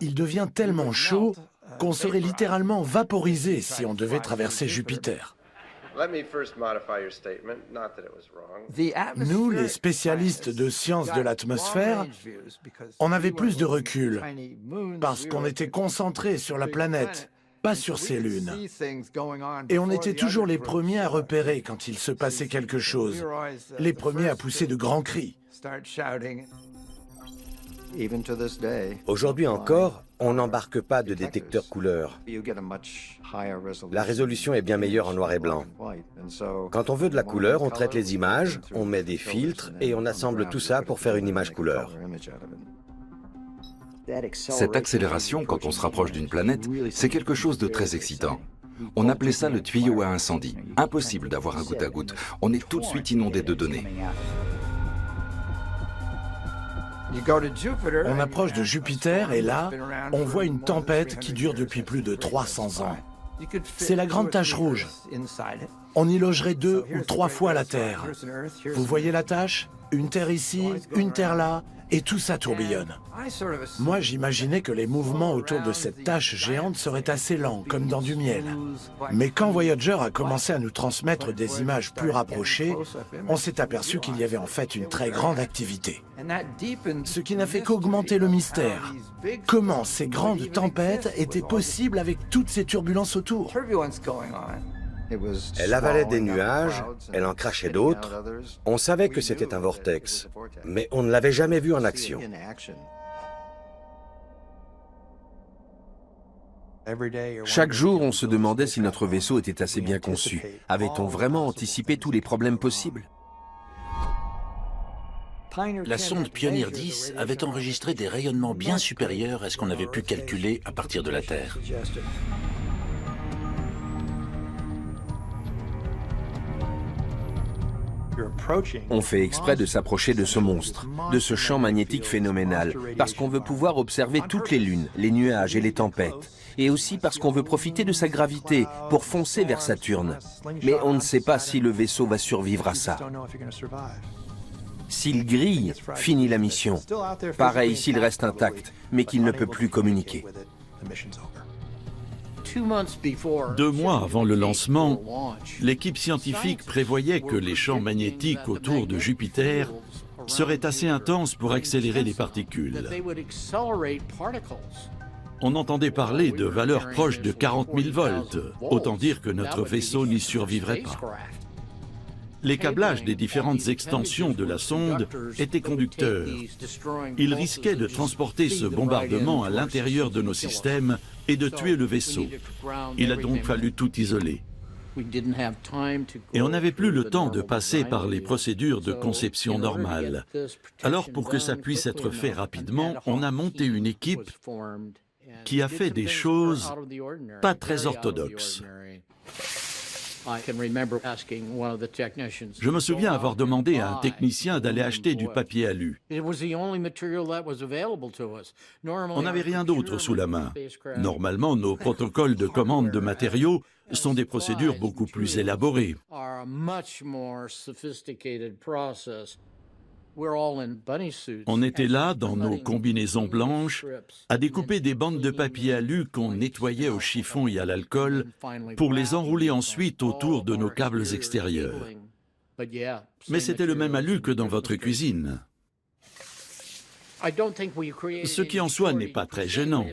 Il devient tellement chaud qu'on serait littéralement vaporisé si on devait traverser Jupiter. Nous, les spécialistes de sciences de l'atmosphère, on avait plus de recul parce qu'on était concentrés sur la planète, pas sur ses lunes. Et on était toujours les premiers à repérer quand il se passait quelque chose, les premiers à pousser de grands cris. Aujourd'hui encore, on n'embarque pas de détecteur couleur. La résolution est bien meilleure en noir et blanc. Quand on veut de la couleur, on traite les images, on met des filtres et on assemble tout ça pour faire une image couleur. Cette accélération, quand on se rapproche d'une planète, c'est quelque chose de très excitant. On appelait ça le tuyau à incendie. Impossible d'avoir un goutte à goutte. On est tout de suite inondé de données. On approche de Jupiter et là, on voit une tempête qui dure depuis plus de 300 ans. C'est la grande tache rouge. On y logerait 2 ou 3 fois la Terre. Vous voyez la tache? Une Terre ici, une Terre là, et tout ça tourbillonne. Moi, j'imaginais que les mouvements autour de cette tache géante seraient assez lents, comme dans du miel. Mais quand Voyager a commencé à nous transmettre des images plus rapprochées, on s'est aperçu qu'il y avait en fait une très grande activité. Ce qui n'a fait qu'augmenter le mystère. Comment ces grandes tempêtes étaient possibles avec toutes ces turbulences autour? Elle avalait des nuages, elle en crachait d'autres. On savait que c'était un vortex, mais on ne l'avait jamais vu en action. Chaque jour, on se demandait si notre vaisseau était assez bien conçu. Avait-on vraiment anticipé tous les problèmes possibles? La sonde Pioneer 10 avait enregistré des rayonnements bien supérieurs à ce qu'on avait pu calculer à partir de la Terre. On fait exprès de s'approcher de ce monstre, de ce champ magnétique phénoménal, parce qu'on veut pouvoir observer toutes les lunes, les nuages et les tempêtes, et aussi parce qu'on veut profiter de sa gravité pour foncer vers Saturne. Mais on ne sait pas si le vaisseau va survivre à ça. S'il grille, finit la mission. Pareil s'il reste intact, mais qu'il ne peut plus communiquer. 2 mois avant le lancement, l'équipe scientifique prévoyait que les champs magnétiques autour de Jupiter seraient assez intenses pour accélérer les particules. On entendait parler de valeurs proches de 40 000 volts, autant dire que notre vaisseau n'y survivrait pas. Les câblages des différentes extensions de la sonde étaient conducteurs. Ils risquaient de transporter ce bombardement à l'intérieur de nos systèmes et de tuer le vaisseau. Il a donc fallu tout isoler. Et on n'avait plus le temps de passer par les procédures de conception normales. Alors, pour que ça puisse être fait rapidement, on a monté une équipe qui a fait des choses pas très orthodoxes. Je me souviens avoir demandé à un technicien d'aller acheter du papier alu. On n'avait rien d'autre sous la main. Normalement, nos protocoles de commande de matériaux sont des procédures beaucoup plus élaborées. On était là, dans nos combinaisons blanches, à découper des bandes de papier alu qu'on nettoyait au chiffon et à l'alcool pour les enrouler ensuite autour de nos câbles extérieurs. Mais c'était le même alu que dans votre cuisine. Ce qui en soi n'est pas très gênant.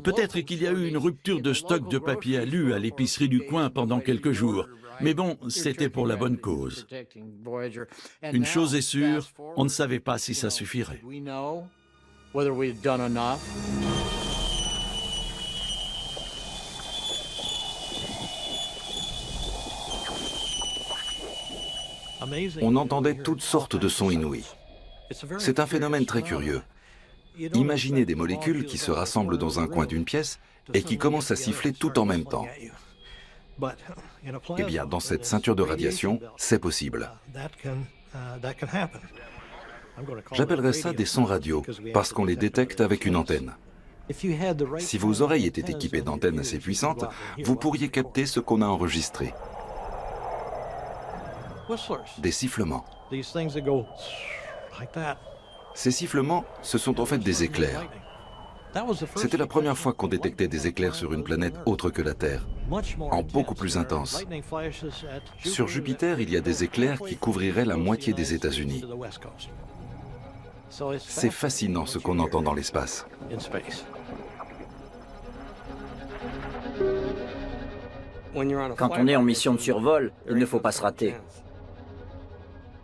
Peut-être qu'il y a eu une rupture de stock de papier alu à l'épicerie du coin pendant quelques jours. Mais bon, c'était pour la bonne cause. Une chose est sûre, on ne savait pas si ça suffirait. On entendait toutes sortes de sons inouïs. C'est un phénomène très curieux. Imaginez des molécules qui se rassemblent dans un coin d'une pièce et qui commencent à siffler tout en même temps. Eh bien, dans cette ceinture de radiation, c'est possible. J'appellerais ça des sons radio, parce qu'on les détecte avec une antenne. Si vos oreilles étaient équipées d'antennes assez puissantes, vous pourriez capter ce qu'on a enregistré. Des sifflements. Ces sifflements, ce sont en fait des éclairs. C'était la première fois qu'on détectait des éclairs sur une planète autre que la Terre, en beaucoup plus intense. Sur Jupiter, il y a des éclairs qui couvriraient la moitié des États-Unis. C'est fascinant ce qu'on entend dans l'espace. Quand on est en mission de survol, il ne faut pas se rater.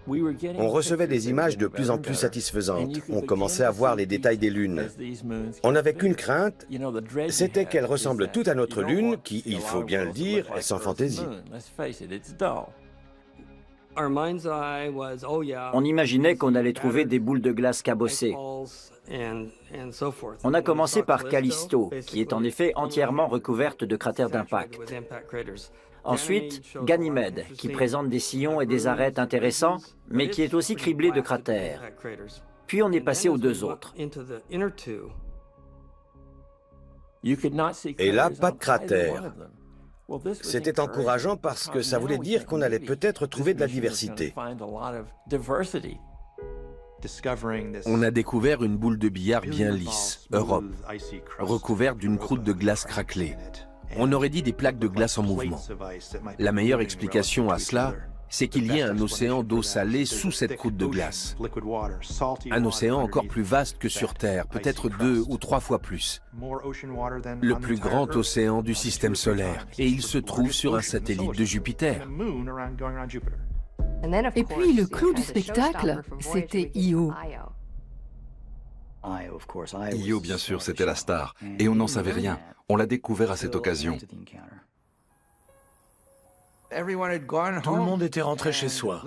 On recevait des images de plus en plus satisfaisantes. On commençait à voir les détails des lunes. On n'avait qu'une crainte, c'était qu'elles ressemblent toutes à notre lune, qui, il faut bien le dire, est sans fantaisie. On imaginait qu'on allait trouver des boules de glace cabossées. On a commencé par Callisto, qui est en effet entièrement recouverte de cratères d'impact. Ensuite, Ganymède, qui présente des sillons et des arêtes intéressants, mais qui est aussi criblé de cratères. Puis on est passé aux deux autres. Et là, pas de cratère. C'était encourageant parce que ça voulait dire qu'on allait peut-être trouver de la diversité. On a découvert une boule de billard bien lisse, Europe, recouverte d'une croûte de glace craquelée. On aurait dit des plaques de glace en mouvement. La meilleure explication à cela, c'est qu'il y a un océan d'eau salée sous cette croûte de glace. Un océan encore plus vaste que sur Terre, peut-être 2 ou 3 fois plus. Le plus grand océan du système solaire. Et il se trouve sur un satellite de Jupiter. Et puis le clou du spectacle, c'était Io. Io, bien sûr, c'était la star. Et on n'en savait rien. On l'a découvert à cette occasion. Tout le monde était rentré chez soi.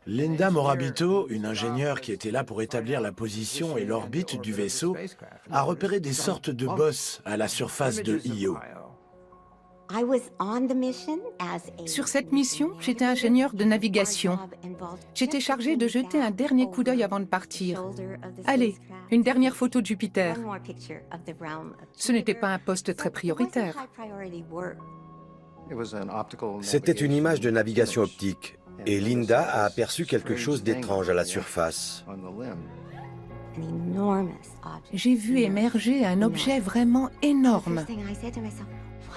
Linda Morabito, une ingénieure qui était là pour établir la position et l'orbite du vaisseau, a repéré des sortes de bosses à la surface de Io. Sur cette mission, j'étais ingénieur de navigation. J'étais chargé de jeter un dernier coup d'œil avant de partir. Allez, une dernière photo de Jupiter. Ce n'était pas un poste très prioritaire. C'était une image de navigation optique, et Linda a aperçu quelque chose d'étrange à la surface. J'ai vu émerger un objet vraiment énorme.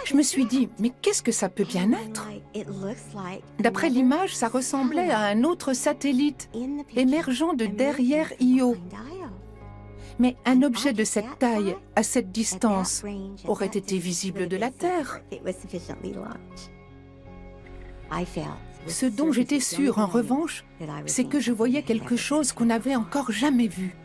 Je me suis dit, mais qu'est-ce que ça peut bien être? D'après l'image, ça ressemblait à un autre satellite émergeant de derrière Io. Mais un objet de cette taille, à cette distance, aurait été visible de la Terre. Ce dont j'étais sûre, en revanche, c'est que je voyais quelque chose qu'on n'avait encore jamais vu.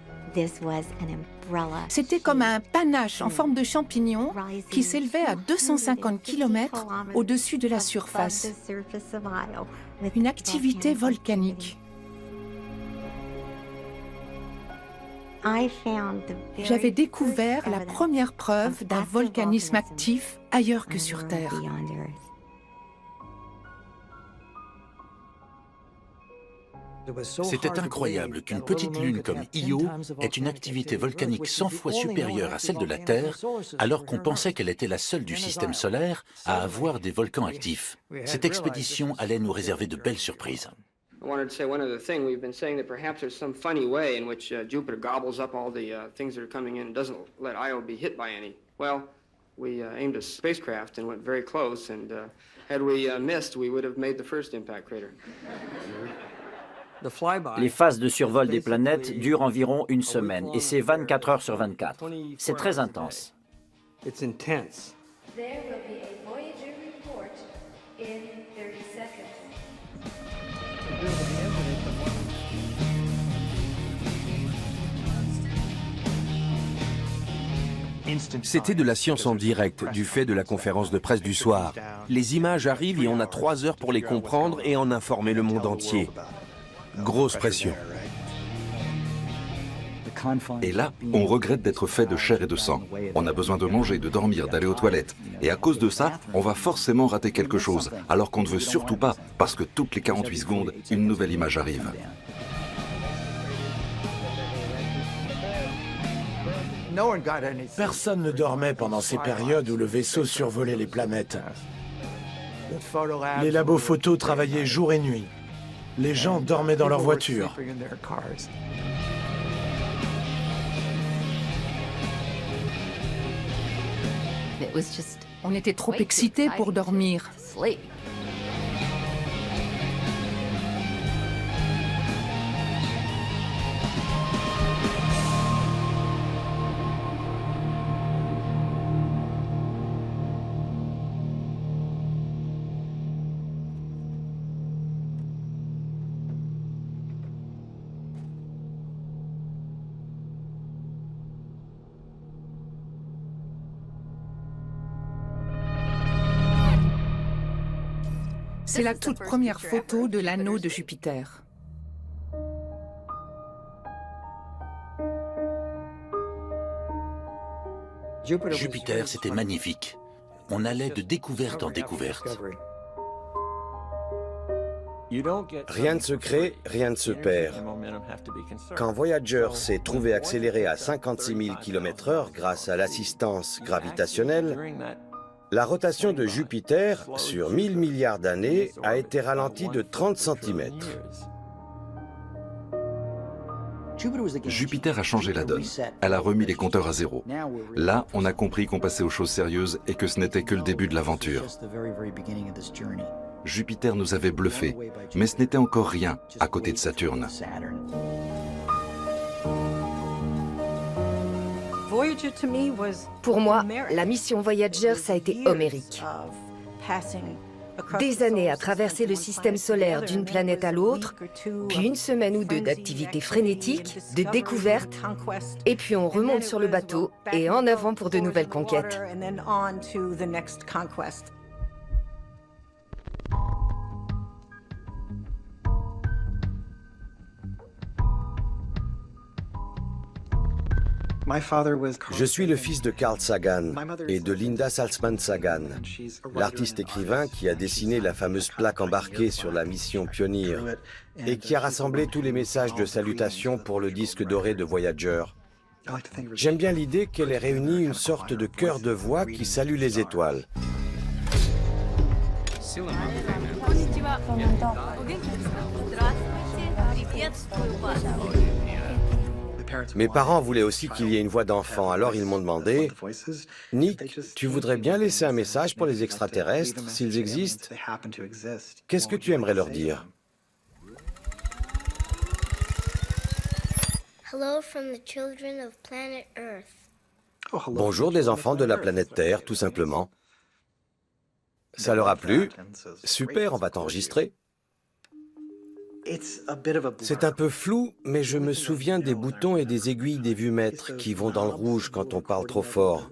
C'était comme un panache en forme de champignon qui s'élevait à 250 km au-dessus de la surface. Une activité volcanique. J'avais découvert la première preuve d'un volcanisme actif ailleurs que sur Terre. C'était incroyable qu'une petite lune comme Io ait une activité volcanique 100 fois supérieure à celle de la Terre, alors qu'on pensait qu'elle était la seule du système solaire à avoir des volcans actifs. Cette expédition allait nous réserver de belles surprises. I wanted to say one other thing. We've been saying that perhaps there's some funny way in which Jupiter gobbles up all the things that are coming in and doesn't let Io be hit by any. Well, we aimed a spacecraft and went very close, and had we missed, we would have made the first impact crater. Les phases de survol des planètes durent environ une semaine, et c'est 24 heures sur 24. C'est très intense. It's intense. There will be a Voyager report in 30 seconds. C'était de la science en direct, du fait de la conférence de presse du soir. Les images arrivent et on a 3 heures pour les comprendre et en informer le monde entier. Grosse pression. Et là, on regrette d'être fait de chair et de sang. On a besoin de manger, de dormir, d'aller aux toilettes. Et à cause de ça, on va forcément rater quelque chose, alors qu'on ne veut surtout pas, parce que toutes les 48 secondes, une nouvelle image arrive. Personne ne dormait pendant ces périodes où le vaisseau survolait les planètes. Les labos photos travaillaient jour et nuit. Les gens dormaient dans leur voiture. On était trop excités pour dormir. C'est la toute première photo de l'anneau de Jupiter. Jupiter, c'était magnifique. On allait de découverte en découverte. Rien ne se crée, rien ne se perd. Quand Voyager s'est trouvé accéléré à 56 000 km/h grâce à l'assistance gravitationnelle, la rotation de Jupiter, sur 1000 milliards d'années, a été ralentie de 30 cm. Jupiter a changé la donne. Elle a remis les compteurs à zéro. Là, on a compris qu'on passait aux choses sérieuses et que ce n'était que le début de l'aventure. Jupiter nous avait bluffés, mais ce n'était encore rien à côté de Saturne. Pour moi, la mission Voyager, ça a été homérique. Des années à traverser le système solaire d'une planète à l'autre, puis une semaine ou deux d'activités frénétiques, de découvertes, et puis on remonte sur le bateau et en avant pour de nouvelles conquêtes. Je suis le fils de Carl Sagan et de Linda Salzman Sagan, l'artiste écrivain qui a dessiné la fameuse plaque embarquée sur la mission Pioneer et qui a rassemblé tous les messages de salutation pour le disque doré de Voyager. J'aime bien l'idée qu'elle ait réuni une sorte de chœur de voix qui salue les étoiles. Mes parents voulaient aussi qu'il y ait une voix d'enfant, alors ils m'ont demandé « Nick, tu voudrais bien laisser un message pour les extraterrestres, s'ils existent? Qu'est-ce que tu aimerais leur dire ?» Bonjour des enfants de la planète Terre, tout simplement. Ça leur a plu? Super, on va t'enregistrer. C'est un peu flou, mais je me souviens des boutons et des aiguilles des vumètres qui vont dans le rouge quand on parle trop fort.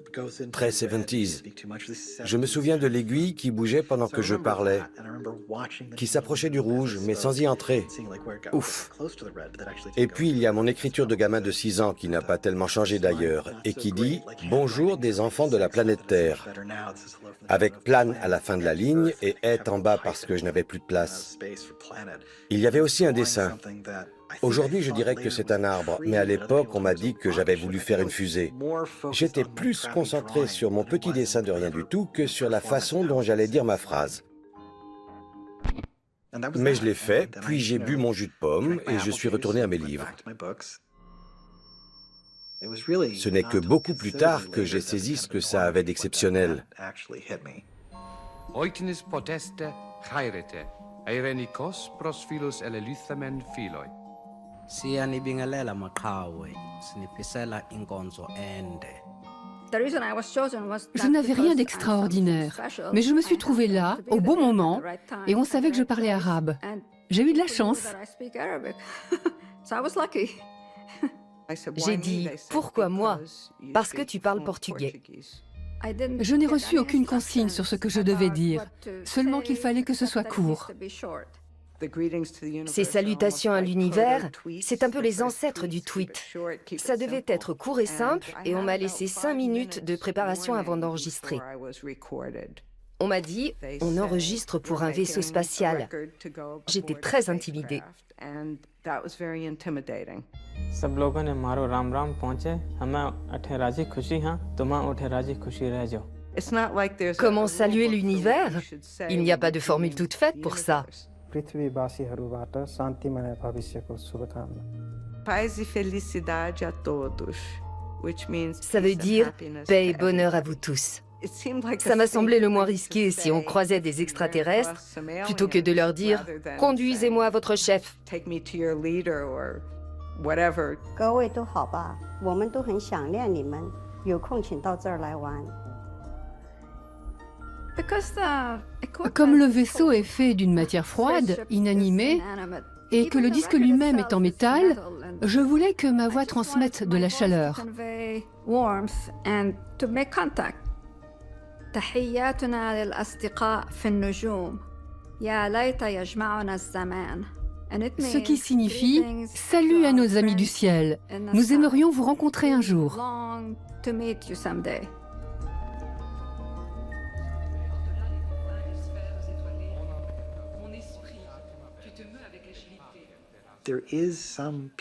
Très 70s. Je me souviens de l'aiguille qui bougeait pendant que je parlais, qui s'approchait du rouge, mais sans y entrer. Ouf. Et puis il y a mon écriture de gamin de 6 ans qui n'a pas tellement changé d'ailleurs, et qui dit « Bonjour des enfants de la planète Terre », avec plane à la fin de la ligne et est en bas parce que je n'avais plus de place. Il y avait aussi un dessin. Aujourd'hui, je dirais que c'est un arbre, mais à l'époque, on m'a dit que j'avais voulu faire une fusée. J'étais plus concentré sur mon petit dessin de rien du tout que sur la façon dont j'allais dire ma phrase. Mais je l'ai fait, puis j'ai bu mon jus de pomme et je suis retourné à mes livres. Ce n'est que beaucoup plus tard que j'ai saisi ce que ça avait d'exceptionnel. Je n'avais rien d'extraordinaire, mais je me suis trouvée là, au bon moment, et on savait que je parlais arabe. J'ai eu de la chance. J'ai dit « Pourquoi moi ?» Parce que tu parles portugais. Je n'ai reçu aucune consigne sur ce que je devais dire, seulement qu'il fallait que ce soit court. Ces salutations à l'univers, c'est un peu les ancêtres du tweet. Ça devait être court et simple, et on m'a laissé 5 minutes de préparation avant d'enregistrer. On m'a dit, on enregistre pour un vaisseau spatial. J'étais très intimidée. सब लोगों ने मारो राम राम पहुंचे हमें अठे राजी खुशी हां तुम उठे राजी खुशी रह जाओ. Comment saluer l'univers? Il n'y a pas de formule toute faite pour ça. पृथ्वीवासीहरुबाट शान्तिमय भविष्यको शुभकामना. Paz e felicidade a todos, which means Ça veut dire paix et bonheur à vous tous. Ça m'a semblé le moins risqué si on croisait des extraterrestres, plutôt que de leur dire « Conduisez-moi à votre chef ». Comme le vaisseau est fait d'une matière froide, inanimée, et que le disque lui-même est en métal, je voulais que ma voix transmette de la chaleur. Ce qui signifie « Salut à nos amis du ciel, nous aimerions vous rencontrer un jour ».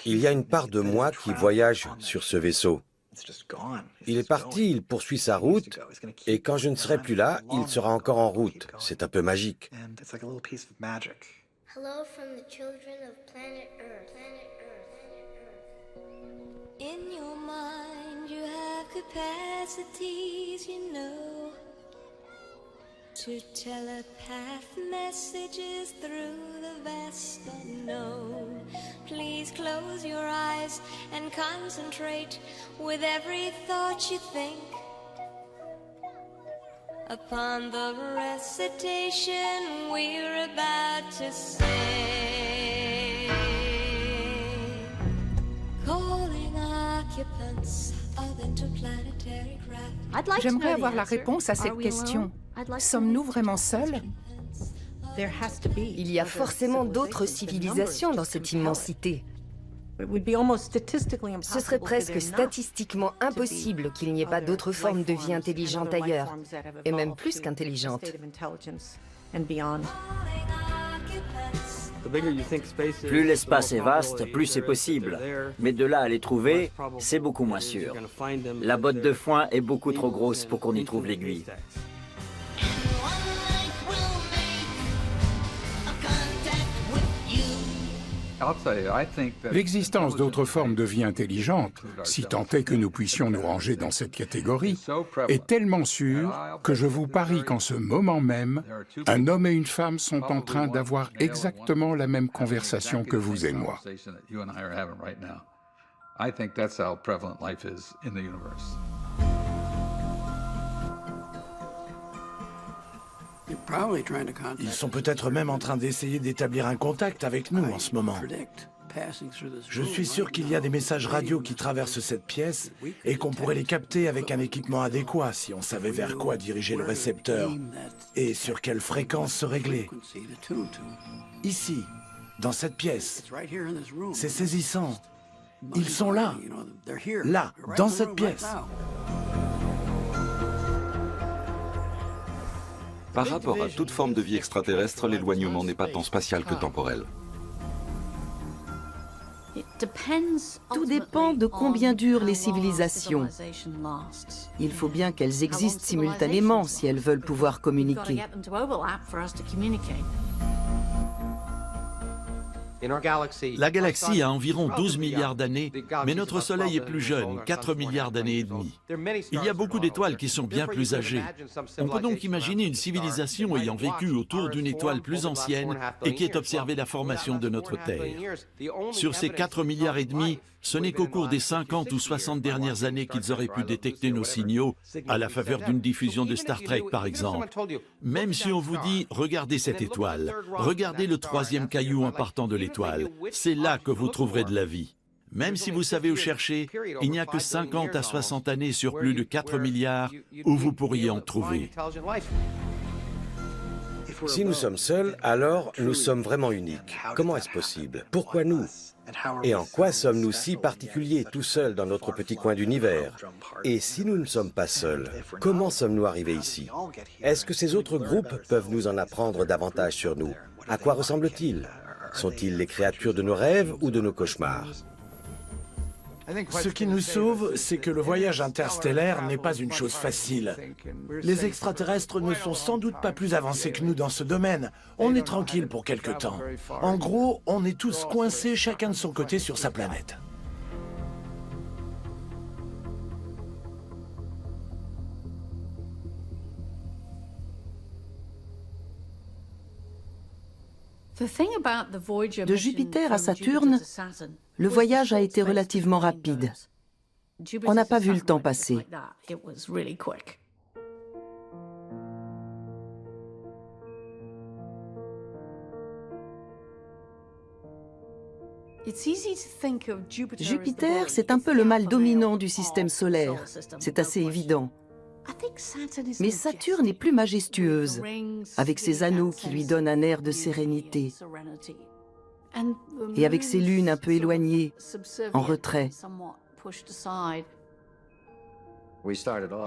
Il y a une part de moi qui voyage sur ce vaisseau. Il est parti, il poursuit sa route, et quand je ne serai plus là, il sera encore en route. C'est un peu magique. Hello from the children of planet Earth. In your mind you have capacities, you know, to telepath messages through the vast unknown. Please close your eyes and concentrate with every thought you think upon the recitation we're about to sing. Calling occupants of interplanetary craft. J'aimerais avoir la réponse à cette question. Sommes-nous vraiment seuls? Il y a forcément d'autres civilisations dans cette immensité. Ce serait presque statistiquement impossible qu'il n'y ait pas d'autres formes de vie intelligentes ailleurs, et même plus qu'intelligentes. Plus l'espace est vaste, plus c'est possible. Mais de là à les trouver, c'est beaucoup moins sûr. La botte de foin est beaucoup trop grosse pour qu'on y trouve l'aiguille. L'existence d'autres formes de vie intelligentes, si tant est que nous puissions nous ranger dans cette catégorie, est tellement sûre que je vous parie qu'en ce moment même, un homme et une femme sont en train d'avoir exactement la même conversation que vous et moi. Ils sont peut-être même en train d'essayer d'établir un contact avec nous en ce moment. Je suis sûr qu'il y a des messages radio qui traversent cette pièce et qu'on pourrait les capter avec un équipement adéquat si on savait vers quoi diriger le récepteur et sur quelle fréquence se régler. Ici, dans cette pièce, c'est saisissant. Ils sont là, dans cette pièce. Par rapport à toute forme de vie extraterrestre, l'éloignement n'est pas tant spatial que temporel. Tout dépend de combien durent les civilisations. Il faut bien qu'elles existent simultanément si elles veulent pouvoir communiquer. La galaxie a environ 12 milliards d'années, mais notre Soleil est plus jeune, 4 milliards d'années et demie. Il y a beaucoup d'étoiles qui sont bien plus âgées. On peut donc imaginer une civilisation ayant vécu autour d'une étoile plus ancienne et qui ait observé la formation de notre Terre. Sur ces 4 milliards et demi, ce n'est qu'au cours des 50 ou 60 dernières années qu'ils auraient pu détecter nos signaux, à la faveur d'une diffusion de Star Trek par exemple. Même si on vous dit « regardez cette étoile, regardez le troisième caillou en partant de l'étoile, c'est là que vous trouverez de la vie ». Même si vous savez où chercher, il n'y a que 50 à 60 années sur plus de 4 milliards où vous pourriez en trouver. Si nous sommes seuls, alors nous sommes vraiment uniques. Comment est-ce possible? Pourquoi nous? Et en quoi sommes-nous si particuliers, tout seuls dans notre petit coin d'univers? Et si nous ne sommes pas seuls, comment sommes-nous arrivés ici? Est-ce que ces autres groupes peuvent nous en apprendre davantage sur nous? À quoi ressemblent-ils? Sont-ils les créatures de nos rêves ou de nos cauchemars? Ce qui nous sauve, c'est que le voyage interstellaire n'est pas une chose facile. Les extraterrestres ne sont sans doute pas plus avancés que nous dans ce domaine. On est tranquille pour quelque temps. En gros, on est tous coincés chacun de son côté sur sa planète. De Jupiter à Saturne, le voyage a été relativement rapide. On n'a pas vu le temps passer. Jupiter, c'est un peu le mâle dominant du système solaire. C'est assez évident. Mais Saturne est plus majestueuse, avec ses anneaux qui lui donnent un air de sérénité, et avec ses lunes un peu éloignées, en retrait.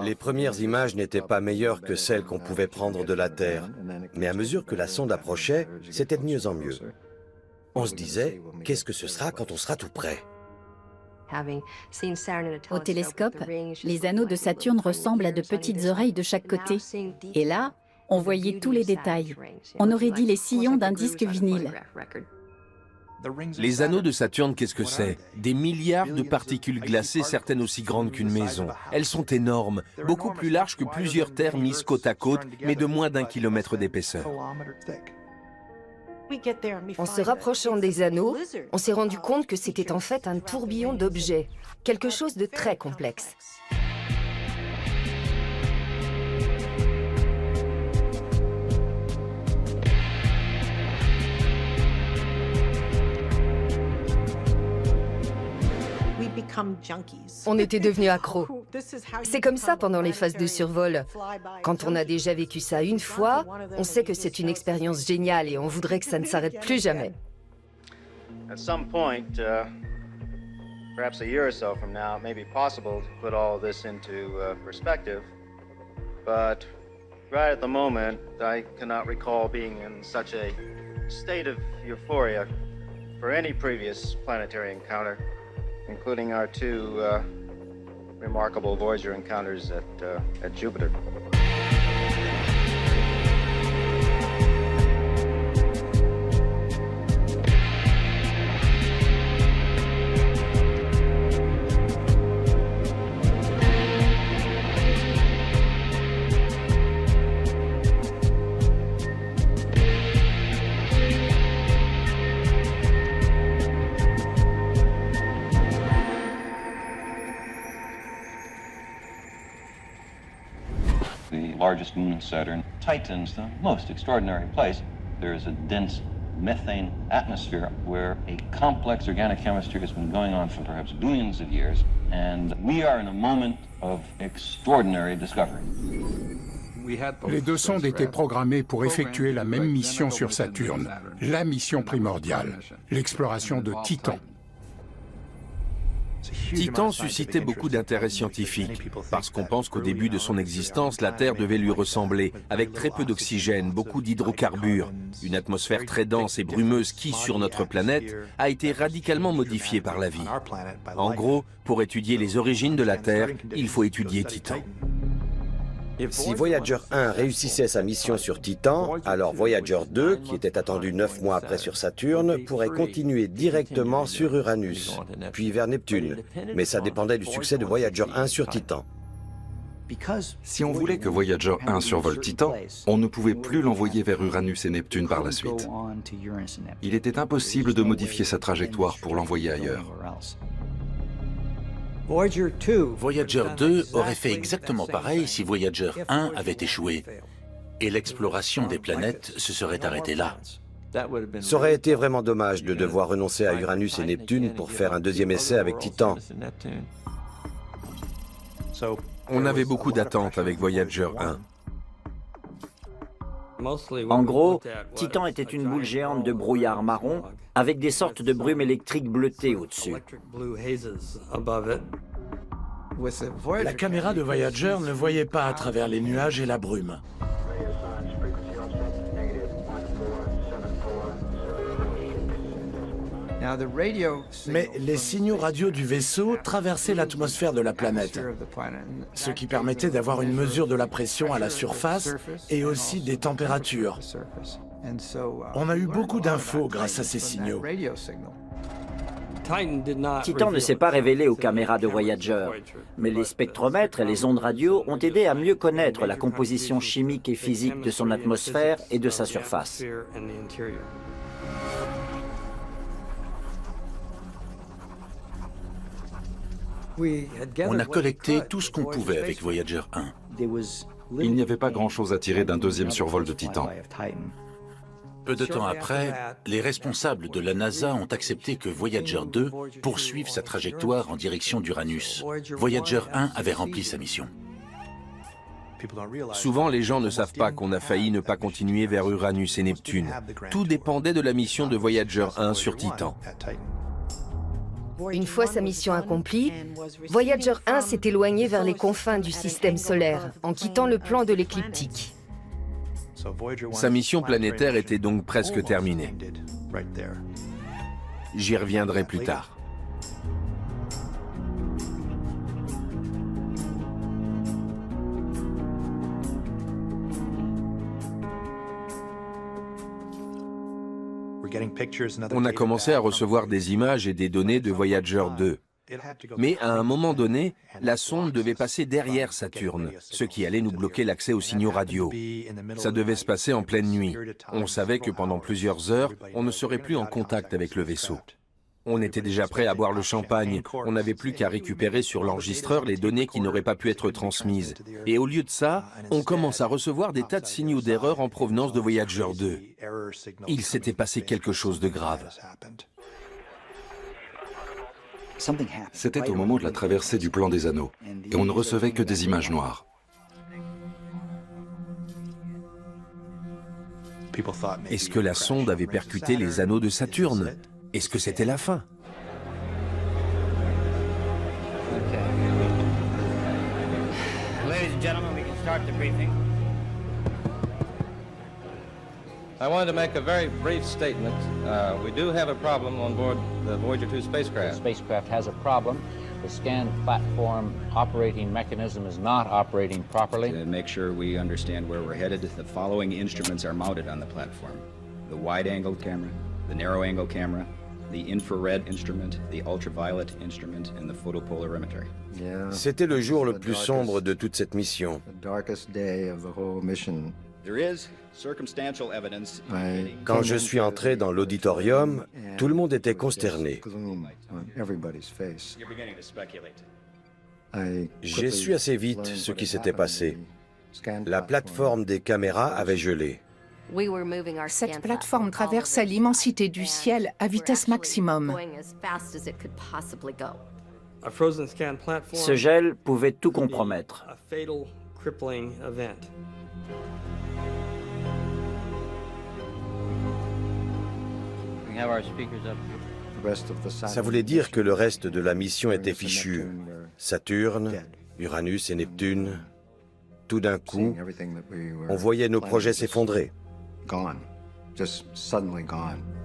Les premières images n'étaient pas meilleures que celles qu'on pouvait prendre de la Terre, mais à mesure que la sonde approchait, c'était de mieux en mieux. On se disait, qu'est-ce que ce sera quand on sera tout près? Au télescope, les anneaux de Saturne ressemblent à de petites oreilles de chaque côté. Et là, on voyait tous les détails. On aurait dit les sillons d'un disque vinyle. Les anneaux de Saturne, qu'est-ce que c'est? Des milliards de particules glacées, certaines aussi grandes qu'une maison. Elles sont énormes, beaucoup plus larges que plusieurs terres mises côte à côte, mais de moins d'1 kilomètre d'épaisseur. En se rapprochant des anneaux, on s'est rendu compte que c'était en fait un tourbillon d'objets, quelque chose de très complexe. On était devenus accros. C'est comme ça pendant les phases de survol. Quand on a déjà vécu ça une fois, on sait que c'est une expérience géniale et on voudrait que ça ne s'arrête plus jamais. At some point, perhaps a year or so from now, it may be possible to put all this into perspective. But right at the moment, I cannot recall being in such a state of euphoria for any previous planetary encounter, including our two remarkable Voyager encounters at Jupiter. Largest moon of Saturn, Titan's the most extraordinary place. There is a dense methane atmosphere where a complex organic chemistry has been going on for perhaps billions of years, and we are in a moment of extraordinary discovery. Les deux sondes étaient programmées pour effectuer la même mission sur Saturne, la mission primordiale, l'exploration de Titan. Titan suscitait beaucoup d'intérêt scientifique, parce qu'on pense qu'au début de son existence, la Terre devait lui ressembler, avec très peu d'oxygène, beaucoup d'hydrocarbures, une atmosphère très dense et brumeuse qui, sur notre planète, a été radicalement modifiée par la vie. En gros, pour étudier les origines de la Terre, il faut étudier Titan. Si Voyager 1 réussissait sa mission sur Titan, alors Voyager 2, qui était attendu 9 mois après sur Saturne, pourrait continuer directement sur Uranus, puis vers Neptune. Mais ça dépendait du succès de Voyager 1 sur Titan. Si on voulait que Voyager 1 survole Titan, on ne pouvait plus l'envoyer vers Uranus et Neptune par la suite. Il était impossible de modifier sa trajectoire pour l'envoyer ailleurs. Voyager 2 aurait fait exactement pareil si Voyager 1 avait échoué. Et l'exploration des planètes se serait arrêtée là. Ça aurait été vraiment dommage de devoir renoncer à Uranus et Neptune pour faire un deuxième essai avec Titan. On avait beaucoup d'attentes avec Voyager 1. En gros, Titan était une boule géante de brouillard marron avec des sortes de brumes électriques bleutées au-dessus. La caméra de Voyager ne voyait pas à travers les nuages et la brume. Mais les signaux radio du vaisseau traversaient l'atmosphère de la planète, ce qui permettait d'avoir une mesure de la pression à la surface et aussi des températures. On a eu beaucoup d'infos grâce à ces signaux. Titan ne s'est pas révélé aux caméras de Voyager, mais les spectromètres et les ondes radio ont aidé à mieux connaître la composition chimique et physique de son atmosphère et de sa surface. On a collecté tout ce qu'on pouvait avec Voyager 1. Il n'y avait pas grand-chose à tirer d'un deuxième survol de Titan. Peu de temps après, les responsables de la NASA ont accepté que Voyager 2 poursuive sa trajectoire en direction d'Uranus. Voyager 1 avait rempli sa mission. Souvent, les gens ne savent pas qu'on a failli ne pas continuer vers Uranus et Neptune. Tout dépendait de la mission de Voyager 1 sur Titan. Une fois sa mission accomplie, Voyager 1 s'est éloigné vers les confins du système solaire, en quittant le plan de l'écliptique. Sa mission planétaire était donc presque terminée. J'y reviendrai plus tard. On a commencé à recevoir des images et des données de Voyager 2. Mais à un moment donné, la sonde devait passer derrière Saturne, ce qui allait nous bloquer l'accès aux signaux radio. Ça devait se passer en pleine nuit. On savait que pendant plusieurs heures, on ne serait plus en contact avec le vaisseau. On était déjà prêt à boire le champagne. On n'avait plus qu'à récupérer sur l'enregistreur les données qui n'auraient pas pu être transmises. Et au lieu de ça, on commence à recevoir des tas de signaux d'erreur en provenance de Voyager 2. Il s'était passé quelque chose de grave. C'était au moment de la traversée du plan des anneaux, et on ne recevait que des images noires. Est-ce que la sonde avait percuté les anneaux de Saturne? Est-ce que c'était la fin? Ladies and gentlemen, we can start the briefing. I wanted to make a very brief statement. We do have a problem on board the Voyager 2 spacecraft. The spacecraft has a problem. The scan platform operating mechanism is not operating properly. To make sure we understand where we're headed, the following instruments are mounted on the platform. The wide-angle camera, the narrow-angle camera, the infrared instrument, the ultraviolet instrument, and the photopolarimeter. C'était le jour le plus sombre de toute cette mission. There is circumstantial evidence. Quand je suis entré dans l'auditorium, tout le monde était consterné. J'ai su assez vite ce qui s'était passé. La plateforme des caméras avait gelé. Cette plateforme traversait l'immensité du ciel à vitesse maximum. Ce gel pouvait tout compromettre. Ça voulait dire que le reste de la mission était fichu. Saturne, Uranus et Neptune. Tout d'un coup, on voyait nos projets s'effondrer.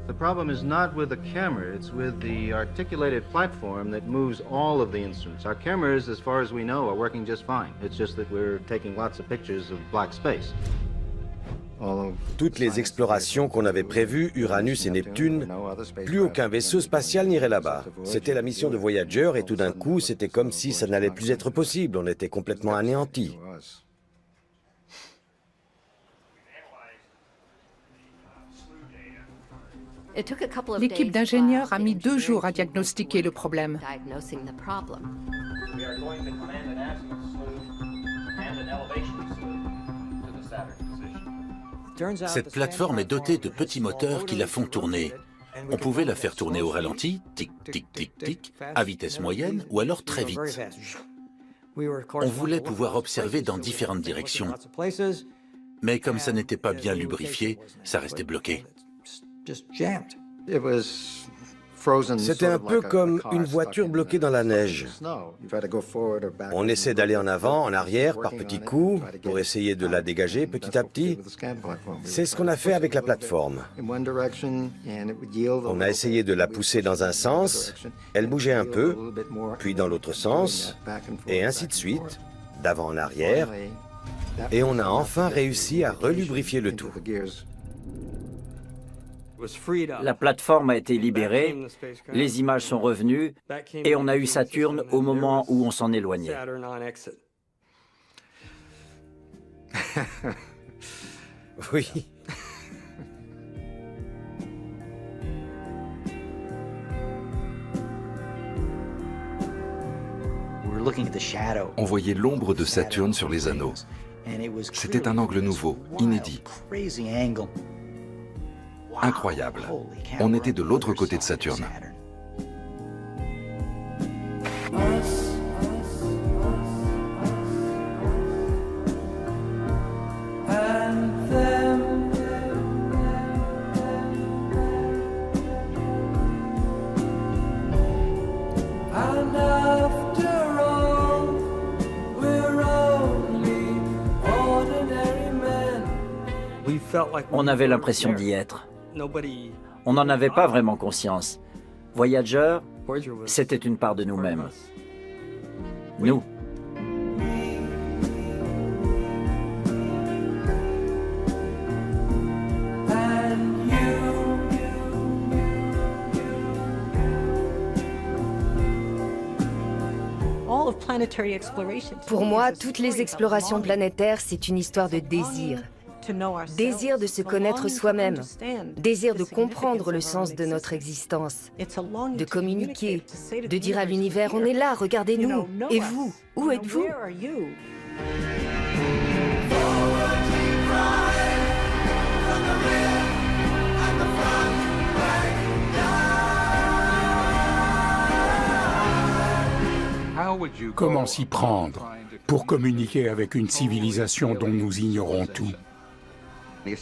The problem is not with the camera, it's with the articulated platform that moves all of the instruments. Our cameras, as far as we know, are working just fine. It's just that we're taking lots of pictures of black space. Toutes les explorations qu'on avait prévues, Uranus et Neptune, plus aucun vaisseau spatial n'irait là-bas. C'était la mission de Voyager et tout d'un coup, c'était comme si ça n'allait plus être possible. On était complètement anéantis. L'équipe d'ingénieurs a mis 2 jours à diagnostiquer le problème. Cette plateforme est dotée de petits moteurs qui la font tourner. On pouvait la faire tourner au ralenti, tic, tic, tic, tic, à vitesse moyenne ou alors très vite. On voulait pouvoir observer dans différentes directions. Mais comme ça n'était pas bien lubrifié, ça restait bloqué. C'était un peu comme une voiture bloquée dans la neige. On essaie d'aller en avant, en arrière, par petits coups, pour essayer de la dégager petit à petit. C'est ce qu'on a fait avec la plateforme. On a essayé de la pousser dans un sens, elle bougeait un peu, puis dans l'autre sens, et ainsi de suite, d'avant en arrière, et on a enfin réussi à relubrifier le tout. La plateforme a été libérée, les images sont revenues et on a eu Saturne au moment où on s'en éloignait. Oui. On voyait l'ombre de Saturne sur les anneaux. C'était un angle nouveau, inédit. Incroyable. On était de l'autre côté de Saturne. On avait l'impression d'y être. On n'en avait pas vraiment conscience. Voyager, c'était une part de nous-mêmes. Nous. Pour moi, toutes les explorations planétaires, c'est une histoire de désir. Désir de se connaître soi-même, désir de comprendre le sens de notre existence, de communiquer, de dire à l'univers « on est là, regardez-nous ». Et vous, où êtes-vous ? Comment s'y prendre pour communiquer avec une civilisation dont nous ignorons tout?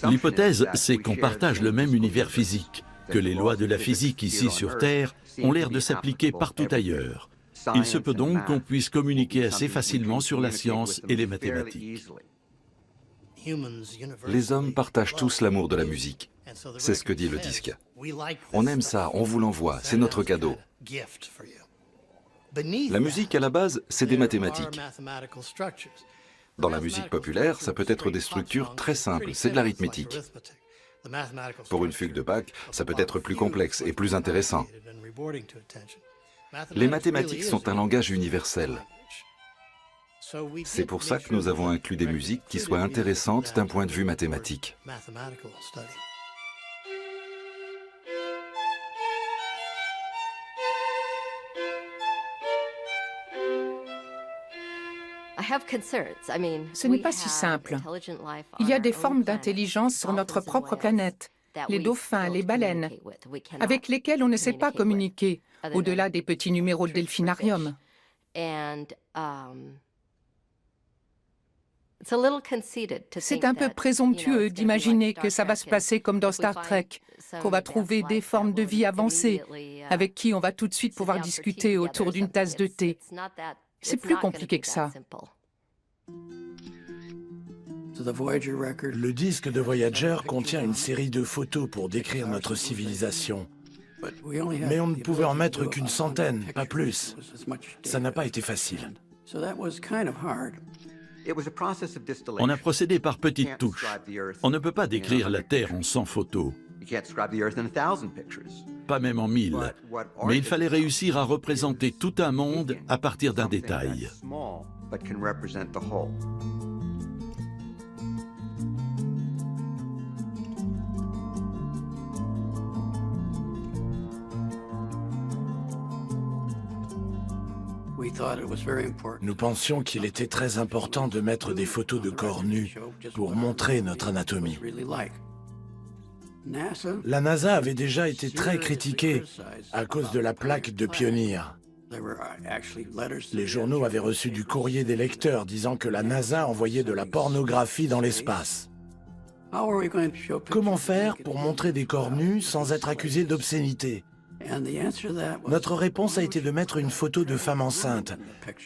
L'hypothèse, c'est qu'on partage le même univers physique, que les lois de la physique ici sur Terre ont l'air de s'appliquer partout ailleurs. Il se peut donc qu'on puisse communiquer assez facilement sur la science et les mathématiques. Les hommes partagent tous l'amour de la musique. C'est ce que dit le disque. On aime ça, on vous l'envoie, c'est notre cadeau. La musique, à la base, c'est des mathématiques. Dans la musique populaire, ça peut être des structures très simples, c'est de l'arithmétique. Pour une fugue de Bach, ça peut être plus complexe et plus intéressant. Les mathématiques sont un langage universel. C'est pour ça que nous avons inclus des musiques qui soient intéressantes d'un point de vue mathématique. Ce n'est pas si simple. Il y a des formes d'intelligence sur notre propre planète, les dauphins, les baleines, avec lesquels on ne sait pas communiquer, au-delà des petits numéros de delphinarium. C'est un peu présomptueux d'imaginer que ça va se passer comme dans Star Trek, qu'on va trouver des formes de vie avancées, avec qui on va tout de suite pouvoir discuter autour d'une tasse de thé. C'est plus compliqué que ça. Le disque de Voyager contient une série de photos pour décrire notre civilisation. Mais on ne pouvait en mettre qu'une centaine, pas plus. Ça n'a pas été facile. On a procédé par petites touches. On ne peut pas décrire la Terre en 100 photos. Pas même en 1000. Mais il fallait réussir à représenter tout un monde à partir d'un détail. Nous pensions qu'il était très important de mettre des photos de corps nus pour montrer notre anatomie. La NASA avait déjà été très critiquée à cause de la plaque de Pioneer. Les journaux avaient reçu du courrier des lecteurs disant que la NASA envoyait de la pornographie dans l'espace. Comment faire pour montrer des corps nus sans être accusé d'obscénité? Notre réponse a été de mettre une photo de femme enceinte,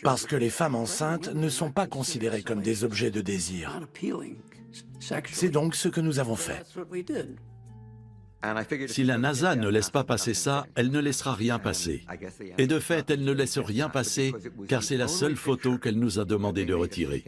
parce que les femmes enceintes ne sont pas considérées comme des objets de désir. C'est donc ce que nous avons fait. Si la NASA ne laisse pas passer ça, elle ne laissera rien passer. Et de fait, elle ne laisse rien passer, car c'est la seule photo qu'elle nous a demandé de retirer.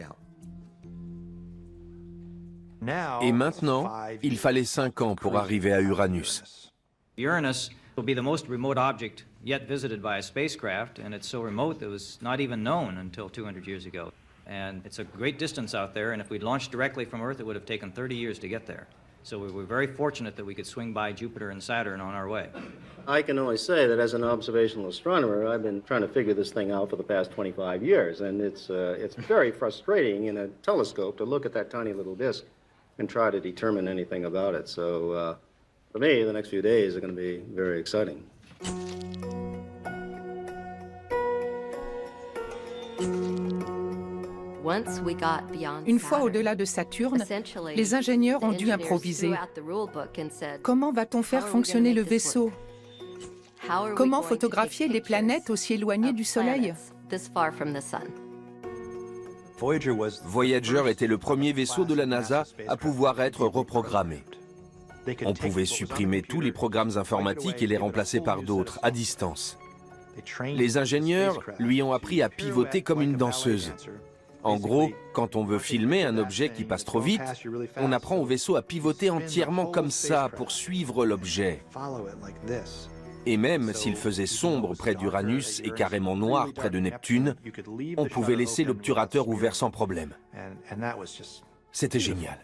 Et maintenant, il fallait 5 ans pour arriver à Uranus. Uranus will be the most remote object yet visited by a spacecraft, and it's so remote that it was not even known until 200 years ago. And it's a great distance out there, and if we'd launched directly from Earth, it would have taken 30 years to get there. So we were very fortunate that we could swing by Jupiter and Saturn on our way. I can only say that as an observational astronomer, I've been trying to figure this thing out for the past 25 years, and it's very frustrating in a telescope to look at that tiny little disk and try to determine anything about it. So for me, the next few days are going to be very exciting. Une fois au-delà de Saturne, les ingénieurs ont dû improviser. Comment va-t-on faire fonctionner le vaisseau? Comment photographier les planètes aussi éloignées du Soleil? Voyager était le premier vaisseau de la NASA à pouvoir être reprogrammé. On pouvait supprimer tous les programmes informatiques et les remplacer par d'autres, à distance. Les ingénieurs lui ont appris à pivoter comme une danseuse. En gros, quand on veut filmer un objet qui passe trop vite, on apprend au vaisseau à pivoter entièrement comme ça pour suivre l'objet. Et même s'il faisait sombre près d'Uranus et carrément noir près de Neptune, on pouvait laisser l'obturateur ouvert sans problème. C'était génial.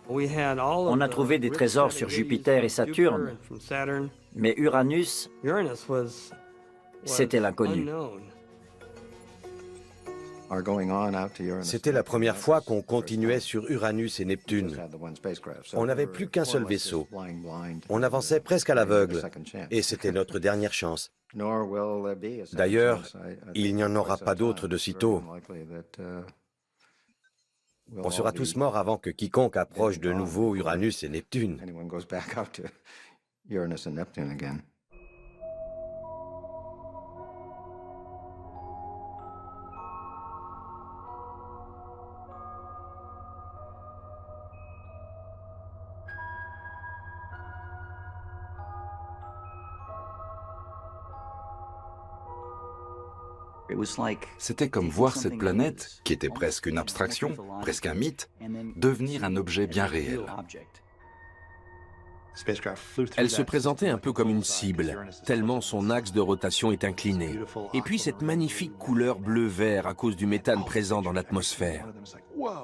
On a trouvé des trésors sur Jupiter et Saturne, mais Uranus, c'était l'inconnu. C'était la première fois qu'on continuait sur Uranus et Neptune. On n'avait plus qu'un seul vaisseau. On avançait presque à l'aveugle, et c'était notre dernière chance. D'ailleurs, il n'y en aura pas d'autres de sitôt. On sera tous morts avant que quiconque approche de nouveau Uranus et Neptune. C'était comme voir cette planète, qui était presque une abstraction, presque un mythe, devenir un objet bien réel. Elle se présentait un peu comme une cible, tellement son axe de rotation est incliné. Et puis cette magnifique couleur bleu-vert à cause du méthane présent dans l'atmosphère.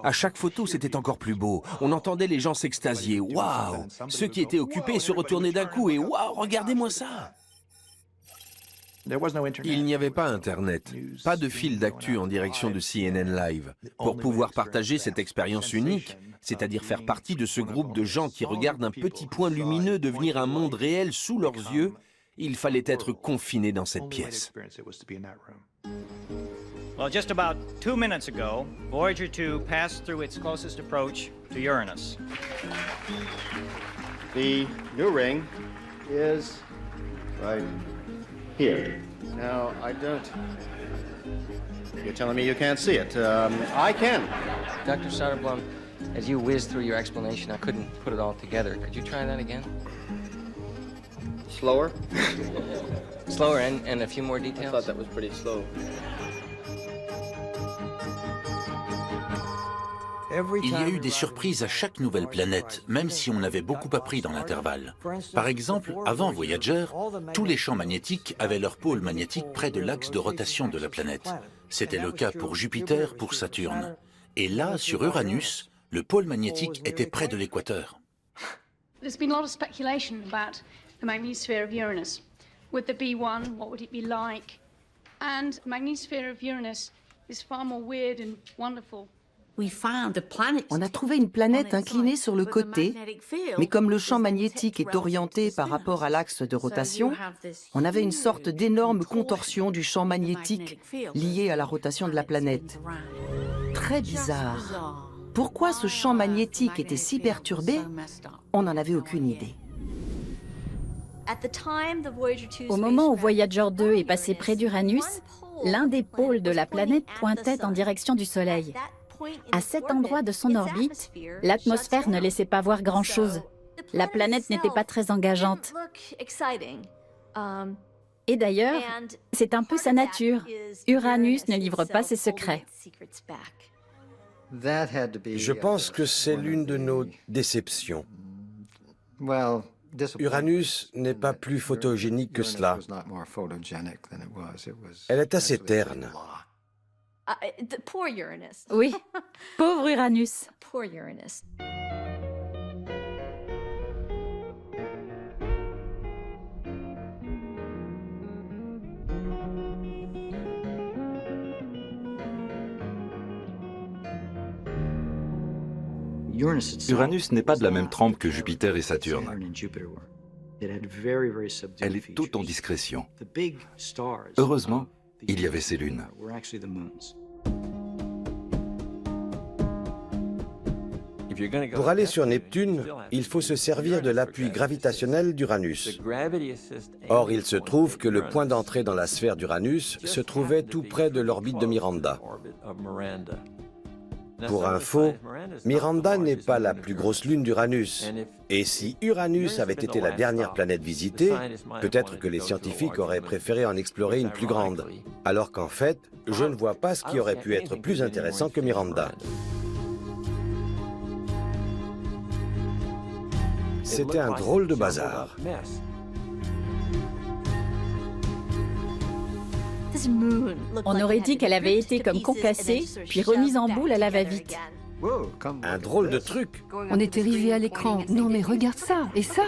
À chaque photo, c'était encore plus beau. On entendait les gens s'extasier. Waouh! Ceux qui étaient occupés se retournaient d'un coup et waouh, regardez-moi ça! Il n'y avait pas Internet, pas de fil d'actu en direction de CNN Live. Pour pouvoir partager cette expérience unique, c'est-à-dire faire partie de ce groupe de gens qui regardent un petit point lumineux devenir un monde réel sous leurs yeux, il fallait être confiné dans cette pièce. Well, just about 2 minutes ago, Voyager 2 passed through its closest approach to Uranus. The new ring is right here. Now, I don't... You're telling me you can't see it. I can. Dr. Soderblom, as you whizzed through your explanation, I couldn't put it all together. Could you try that again? Slower? Slower and a few more details? I thought that was pretty slow. Il y a eu des surprises à chaque nouvelle planète, même si on avait beaucoup appris dans l'intervalle. Par exemple, avant Voyager, tous les champs magnétiques avaient leur pôle magnétique près de l'axe de rotation de la planète. C'était le cas pour Jupiter, pour Saturne. Et là, sur Uranus, le pôle magnétique était près de l'équateur. There's been a lot of speculation about the magnetosphere of Uranus. Would there be one? What would it be like? And the magnetosphere of Uranus is far more weird and wonderful. On a trouvé une planète inclinée sur le côté, mais comme le champ magnétique est orienté par rapport à l'axe de rotation, on avait une sorte d'énorme contorsion du champ magnétique lié à la rotation de la planète. Très bizarre. Pourquoi ce champ magnétique était si perturbé? On n'en avait aucune idée. Au moment où Voyager 2 est passé près d'Uranus, l'un des pôles de la planète pointait en direction du Soleil. À cet endroit de son orbite, l'atmosphère ne laissait pas voir grand-chose. La planète n'était pas très engageante. Et d'ailleurs, c'est un peu sa nature. Uranus ne livre pas ses secrets. Je pense que c'est l'une de nos déceptions. Uranus n'est pas plus photogénique que cela. Elle est assez terne. Oui, pauvre Uranus. Uranus n'est pas de la même trempe que Jupiter et Saturne. Elle est toute en discrétion. Heureusement, il y avait ces lunes. Pour aller sur Neptune, il faut se servir de l'appui gravitationnel d'Uranus. Or, il se trouve que le point d'entrée dans la sphère d'Uranus se trouvait tout près de l'orbite de Miranda. Pour info, Miranda n'est pas la plus grosse lune d'Uranus. Et si Uranus avait été la dernière planète visitée, peut-être que les scientifiques auraient préféré en explorer une plus grande. Alors qu'en fait, je ne vois pas ce qui aurait pu être plus intéressant que Miranda. C'était un drôle de bazar. On aurait dit qu'elle avait été comme concassée, puis remise en boule à la va-vite. Un drôle de truc. On était rivés à l'écran. Non mais regarde ça, et ça.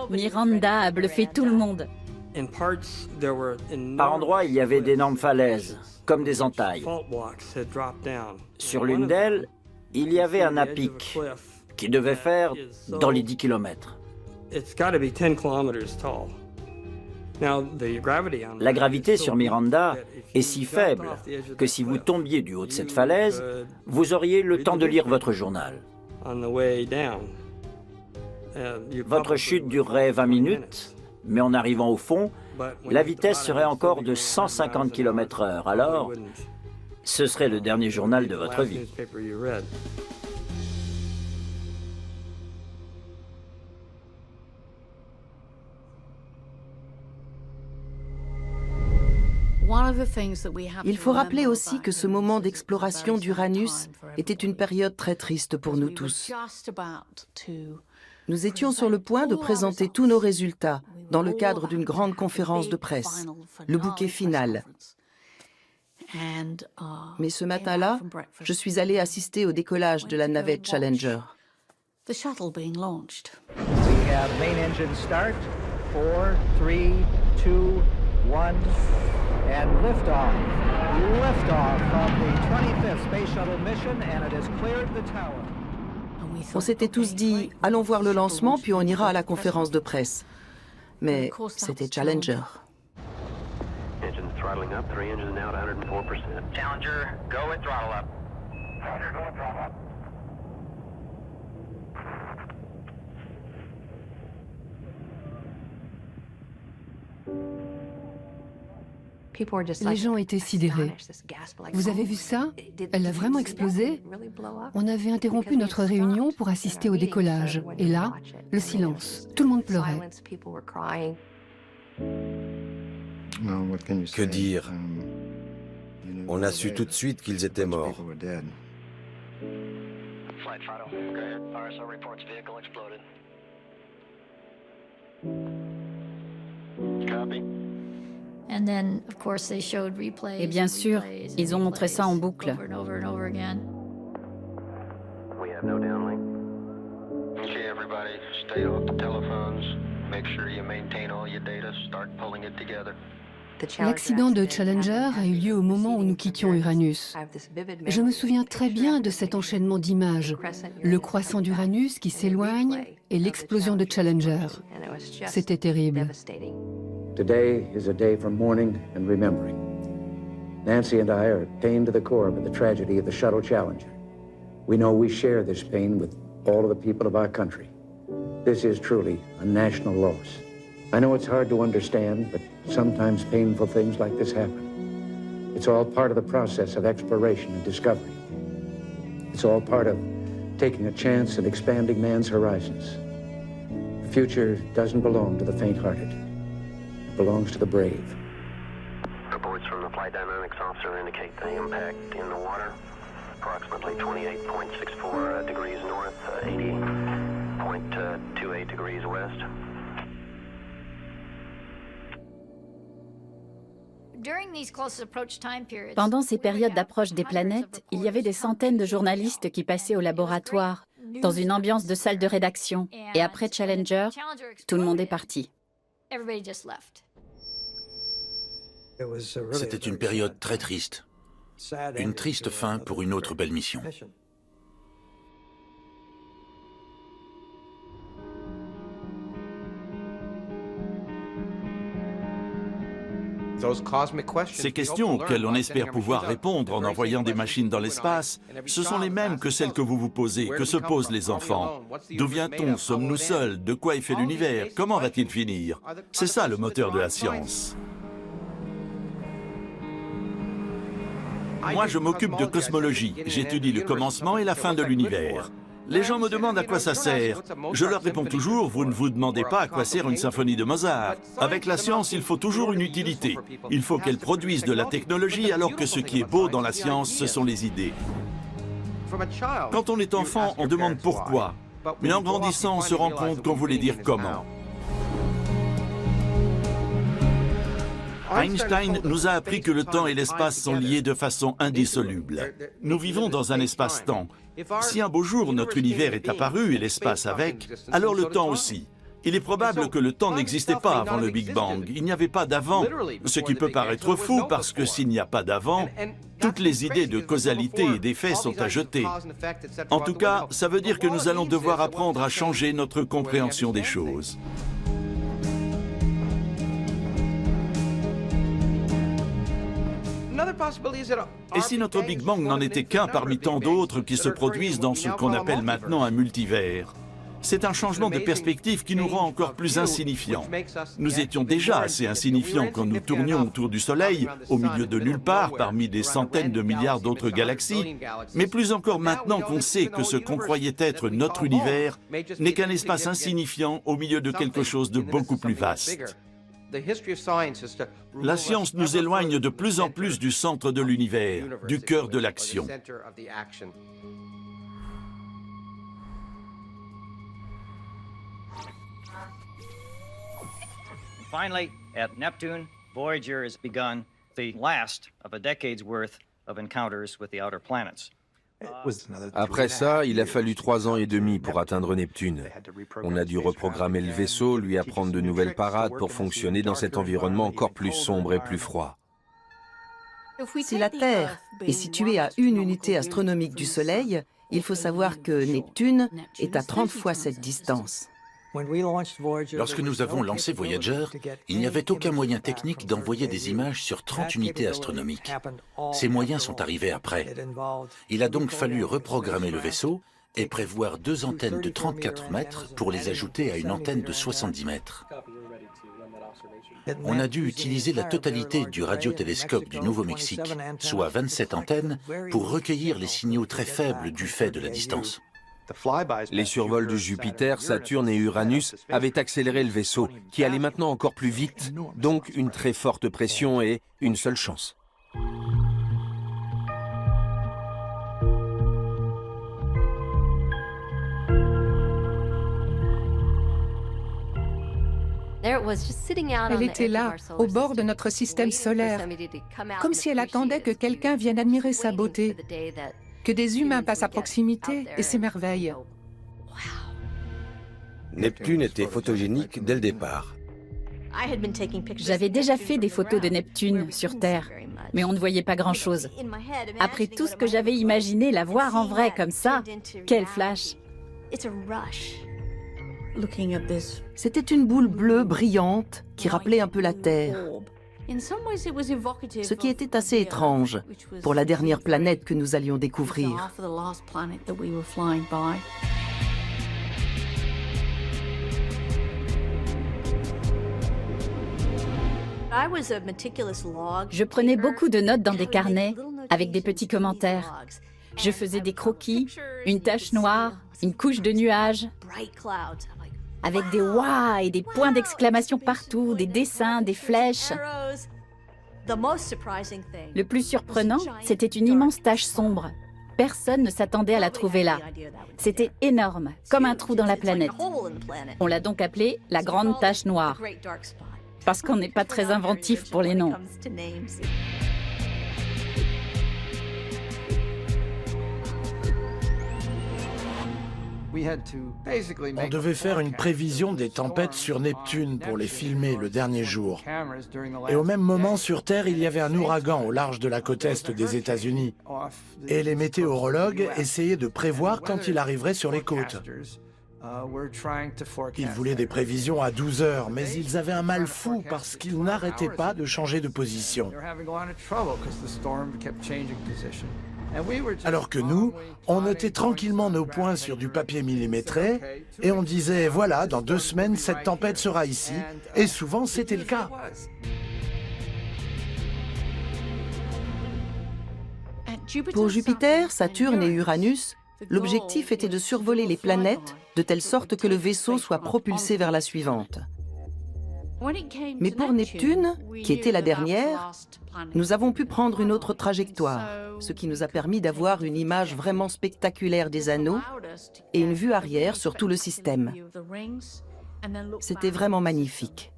Miranda a bluffé tout le monde. Par endroits, il y avait d'énormes falaises, comme des entailles. Sur l'une d'elles, il y avait un à-pic qui devait faire dans les 10 km. La gravité sur Miranda est si faible que si vous tombiez du haut de cette falaise, vous auriez le temps de lire votre journal. Votre chute durerait 20 minutes, mais en arrivant au fond, la vitesse serait encore de 150 km/h. Alors, ce serait le dernier journal de votre vie. Il faut rappeler aussi que ce moment d'exploration d'Uranus était une période très triste pour nous tous. Nous étions sur le point de présenter tous nos résultats dans le cadre d'une grande conférence de presse, le bouquet final. Mais ce matin-là, je suis allée assister au décollage de la navette Challenger. We have main engine start. 4, 3, 2, 1, and liftoff. Liftoff of the 25th Space Shuttle mission, and it has cleared the tower. On s'était tous dit, allons voir le lancement, puis on ira à la conférence de presse. Mais c'était Challenger. Engine throttling up, 3 engines now at 104%. Challenger, go at throttle up. Challenger, go at throttle up. Les gens étaient sidérés. Vous avez vu ça? Elle a vraiment explosé? On avait interrompu notre réunion pour assister au décollage. Et là, le silence. Tout le monde pleurait. Que dire? On a su tout de suite qu'ils étaient morts. Flight throttle, go ahead. RSO reports vehicle exploded. Copy. Et bien sûr, ils ont montré ça en boucle. We have no downlink. Okay, everybody, stay off the telephones. Make sure you maintain all your data. Start pulling it together. L'accident de Challenger a eu lieu au moment où nous quittions Uranus. Je me souviens très bien de cet enchaînement d'images, le croissant d'Uranus qui s'éloigne et l'explosion de Challenger. C'était terrible. Today is a day for mourning and remembering. Nancy and I are pained to the core by the tragedy of the Shuttle Challenger. We know we share this pain with all of the people of our country. This is truly a national loss. I know it's hard to understand, but sometimes painful things like this happen. It's all part of the process of exploration and discovery. It's all part of taking a chance and expanding man's horizons. The future doesn't belong to the faint-hearted. It belongs to the brave. Reports from the flight dynamics officer indicate the impact in the water, approximately 28.64 degrees north, 80.28 degrees west. Pendant ces périodes d'approche des planètes, il y avait des centaines de journalistes qui passaient au laboratoire, dans une ambiance de salle de rédaction. Et après Challenger, tout le monde est parti. C'était une période très triste. Une triste fin pour une autre belle mission. Ces questions auxquelles on espère pouvoir répondre en envoyant des machines dans l'espace, ce sont les mêmes que celles que vous vous posez, que se posent les enfants. D'où vient-on? Sommes-nous seuls? De quoi est fait l'univers? Comment va-t-il finir? C'est ça le moteur de la science. Moi, je m'occupe de cosmologie. J'étudie le commencement et la fin de l'univers. Les gens me demandent à quoi ça sert. Je leur réponds toujours, vous ne vous demandez pas à quoi sert une symphonie de Mozart. Avec la science, il faut toujours une utilité. Il faut qu'elle produise de la technologie, alors que ce qui est beau dans la science, ce sont les idées. Quand on est enfant, on demande pourquoi. Mais en grandissant, on se rend compte qu'on voulait dire comment. Einstein nous a appris que le temps et l'espace sont liés de façon indissoluble. Nous vivons dans un espace-temps. Si un beau jour notre univers est apparu et l'espace avec, alors le temps aussi. Il est probable que le temps n'existait pas avant le Big Bang. Il n'y avait pas d'avant, ce qui peut paraître fou parce que s'il n'y a pas d'avant, toutes les idées de causalité et d'effet sont à jeter. En tout cas, ça veut dire que nous allons devoir apprendre à changer notre compréhension des choses. Et si notre Big Bang n'en était qu'un parmi tant d'autres qui se produisent dans ce qu'on appelle maintenant un multivers? C'est un changement de perspective qui nous rend encore plus insignifiants. Nous étions déjà assez insignifiants quand nous tournions autour du Soleil, au milieu de nulle part, parmi des centaines de milliards d'autres galaxies, mais plus encore maintenant qu'on sait que ce qu'on croyait être notre univers n'est qu'un espace insignifiant au milieu de quelque chose de beaucoup plus vaste. La science nous éloigne de plus en plus du centre de l'univers, du cœur de l'action. Finally, at Neptune, Voyager has begun the last of a decade's worth of encounters with the outer planets. Après ça, il a fallu 3 ans et demi pour atteindre Neptune. On a dû reprogrammer le vaisseau, lui apprendre de nouvelles parades pour fonctionner dans cet environnement encore plus sombre et plus froid. Si la Terre est située à 1 unité astronomique du Soleil, il faut savoir que Neptune est à 30 fois cette distance. Lorsque nous avons lancé Voyager, il n'y avait aucun moyen technique d'envoyer des images sur 30 unités astronomiques. Ces moyens sont arrivés après. Il a donc fallu reprogrammer le vaisseau et prévoir 2 antennes de 34 mètres pour les ajouter à une antenne de 70 mètres. On a dû utiliser la totalité du radiotélescope du Nouveau-Mexique, soit 27 antennes, pour recueillir les signaux très faibles du fait de la distance. Les survols de Jupiter, Saturne et Uranus avaient accéléré le vaisseau, qui allait maintenant encore plus vite, donc une très forte pression et une seule chance. Elle était là, au bord de notre système solaire, comme si elle attendait que quelqu'un vienne admirer sa beauté, que des humains passent à proximité et s'émerveillent. Neptune était photogénique dès le départ. J'avais déjà fait des photos de Neptune sur Terre, mais on ne voyait pas grand-chose. Après tout ce que j'avais imaginé, la voir en vrai comme ça, quel flash! C'était une boule bleue brillante qui rappelait un peu la Terre. Ce qui était assez étrange pour la dernière planète que nous allions découvrir. Je prenais beaucoup de notes dans des carnets avec des petits commentaires. Je faisais des croquis, une tache noire, une couche de nuages, avec des « waouh » et des points d'exclamation partout, des dessins, des flèches. Le plus surprenant, c'était une immense tache sombre. Personne ne s'attendait à la trouver là. C'était énorme, comme un trou dans la planète. On l'a donc appelée la Grande Tache Noire, parce qu'on n'est pas très inventif pour les noms. On devait faire une prévision des tempêtes sur Neptune pour les filmer le dernier jour. Et au même moment, sur Terre, il y avait un ouragan au large de la côte est des États-Unis. Et les météorologues essayaient de prévoir quand il arriverait sur les côtes. Ils voulaient des prévisions à 12 heures, mais ils avaient un mal fou parce qu'ils n'arrêtaient pas de changer de position. Alors que nous, on notait tranquillement nos points sur du papier millimétré et on disait, voilà, dans 2 semaines, cette tempête sera ici. Et souvent, c'était le cas. Pour Jupiter, Saturne et Uranus, l'objectif était de survoler les planètes de telle sorte que le vaisseau soit propulsé vers la suivante. Mais pour Neptune, qui était la dernière, nous avons pu prendre une autre trajectoire, ce qui nous a permis d'avoir une image vraiment spectaculaire des anneaux et une vue arrière sur tout le système. C'était vraiment magnifique.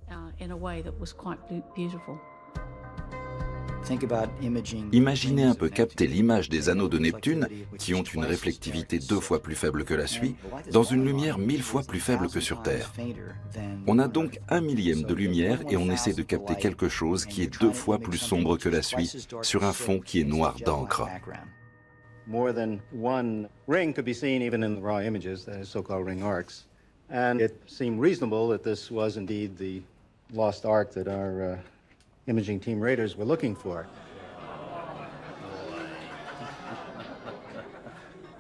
Imaginez un peu capter l'image des anneaux de Neptune, qui ont une réflectivité 2 fois plus faible que la suie, dans une lumière 1000 fois plus faible que sur Terre. On a donc 1/1000 de lumière et on essaie de capter quelque chose qui est 2 fois plus sombre que la suie, sur un fond qui est noir d'encre. More than one ring could be seen even in the raw images, the so-called ring arcs. And it seemed reasonable that this was indeed the lost arc that our imaging team raters were looking for.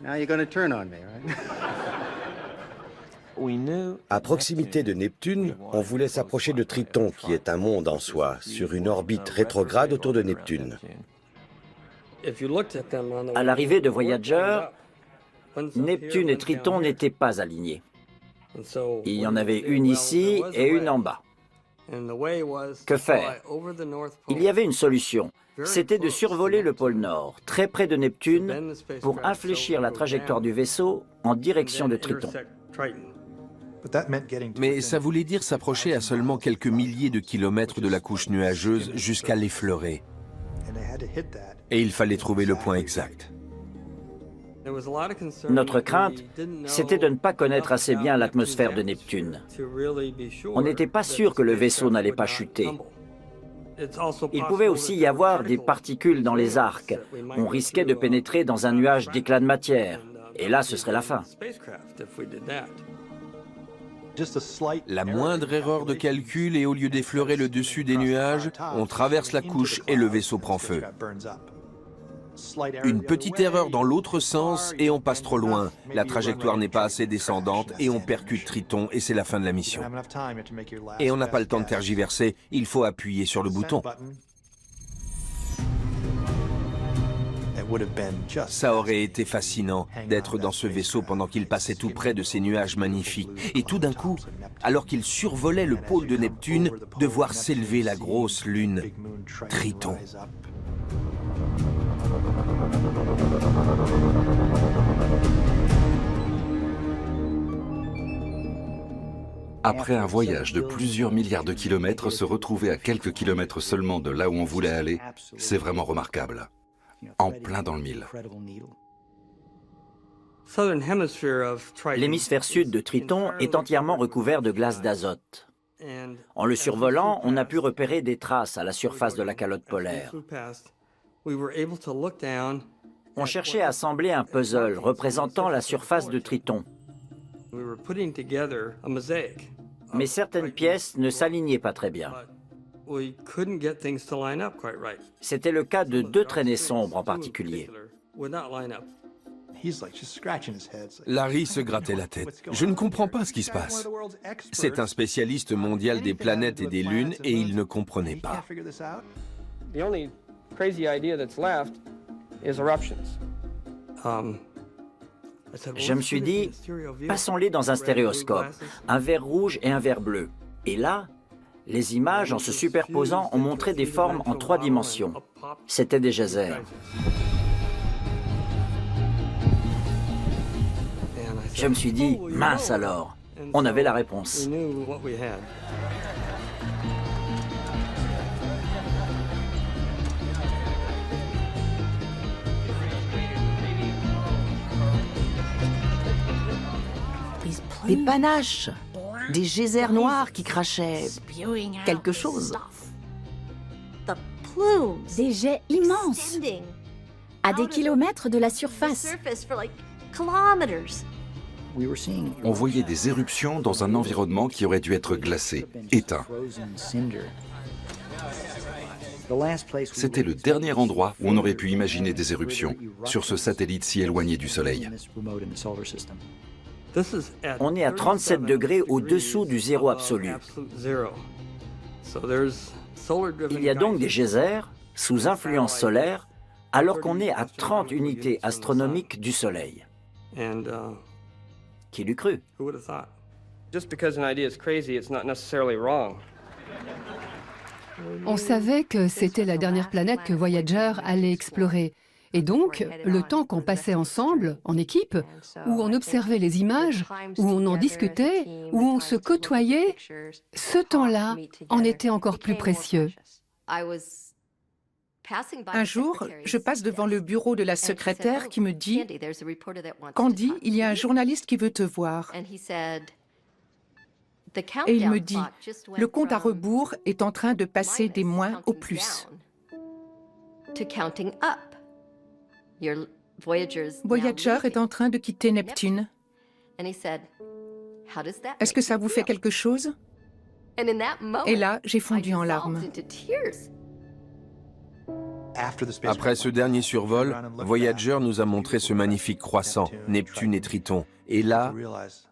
Now you're going to turn on me, right? À proximité de Neptune, on voulait s'approcher de Triton, qui est un monde en soi, sur une orbite rétrograde autour de Neptune. À l'arrivée de Voyager, Neptune et Triton n'étaient pas alignés. Il y en avait une ici et une en bas. Que faire? Il y avait une solution. C'était de survoler le pôle Nord, très près de Neptune, pour infléchir la trajectoire du vaisseau en direction de Triton. Mais ça voulait dire s'approcher à seulement quelques milliers de kilomètres de la couche nuageuse jusqu'à l'effleurer. Et il fallait trouver le point exact. Notre crainte, c'était de ne pas connaître assez bien l'atmosphère de Neptune. On n'était pas sûr que le vaisseau n'allait pas chuter. Il pouvait aussi y avoir des particules dans les arcs. On risquait de pénétrer dans un nuage d'éclats de matière. Et là, ce serait la fin. La moindre erreur de calcul et au lieu d'effleurer le dessus des nuages, on traverse la couche et le vaisseau prend feu. Une petite erreur dans l'autre sens et on passe trop loin. La trajectoire n'est pas assez descendante et on percute Triton et c'est la fin de la mission. Et on n'a pas le temps de tergiverser, il faut appuyer sur le bouton. Ça aurait été fascinant d'être dans ce vaisseau pendant qu'il passait tout près de ces nuages magnifiques. Et tout d'un coup, alors qu'il survolait le pôle de Neptune, de voir s'élever la grosse lune, Triton. Après un voyage de plusieurs milliards de kilomètres, se retrouver à quelques kilomètres seulement de là où on voulait aller, c'est vraiment remarquable. En plein dans le mille. L'hémisphère sud de Triton est entièrement recouvert de glace d'azote. En le survolant, on a pu repérer des traces à la surface de la calotte polaire. On cherchait à assembler un puzzle représentant la surface de Triton. Mais certaines pièces ne s'alignaient pas très bien. C'était le cas de 2 traînées sombres en particulier. Larry se grattait la tête. Je ne comprends pas ce qui se passe. C'est un spécialiste mondial des planètes et des lunes et il ne comprenait pas. Je me suis dit, passons-les dans un stéréoscope, un verre rouge et un verre bleu. Et là, les images, en se superposant, ont montré des formes en 3 dimensions. C'était des geysers. Je me suis dit, mince alors, on avait la réponse. Des panaches, des geysers noirs qui crachaient quelque chose. Des jets immenses, à des kilomètres de la surface. On voyait des éruptions dans un environnement qui aurait dû être glacé, éteint. C'était le dernier endroit où on aurait pu imaginer des éruptions, sur ce satellite si éloigné du Soleil. On est à 37 degrés au-dessous du zéro absolu. Il y a donc des geysers sous influence solaire, alors qu'on est à 30 unités astronomiques du Soleil. Qui l'eût cru? On savait que c'était la dernière planète que Voyager allait explorer. Et donc, le temps qu'on passait ensemble, en équipe, où on observait les images, où on en discutait, où on se côtoyait, ce temps-là en était encore plus précieux. Un jour, je passe devant le bureau de la secrétaire qui me dit « Candy, il y a un journaliste qui veut te voir. » Et il me dit « Le compte à rebours est en train de passer des moins au plus. » Voyager est en train de quitter Neptune. Est-ce que ça vous fait quelque chose? Et là, j'ai fondu en larmes. Après ce dernier survol, Voyager nous a montré ce magnifique croissant, Neptune et Triton. Et là,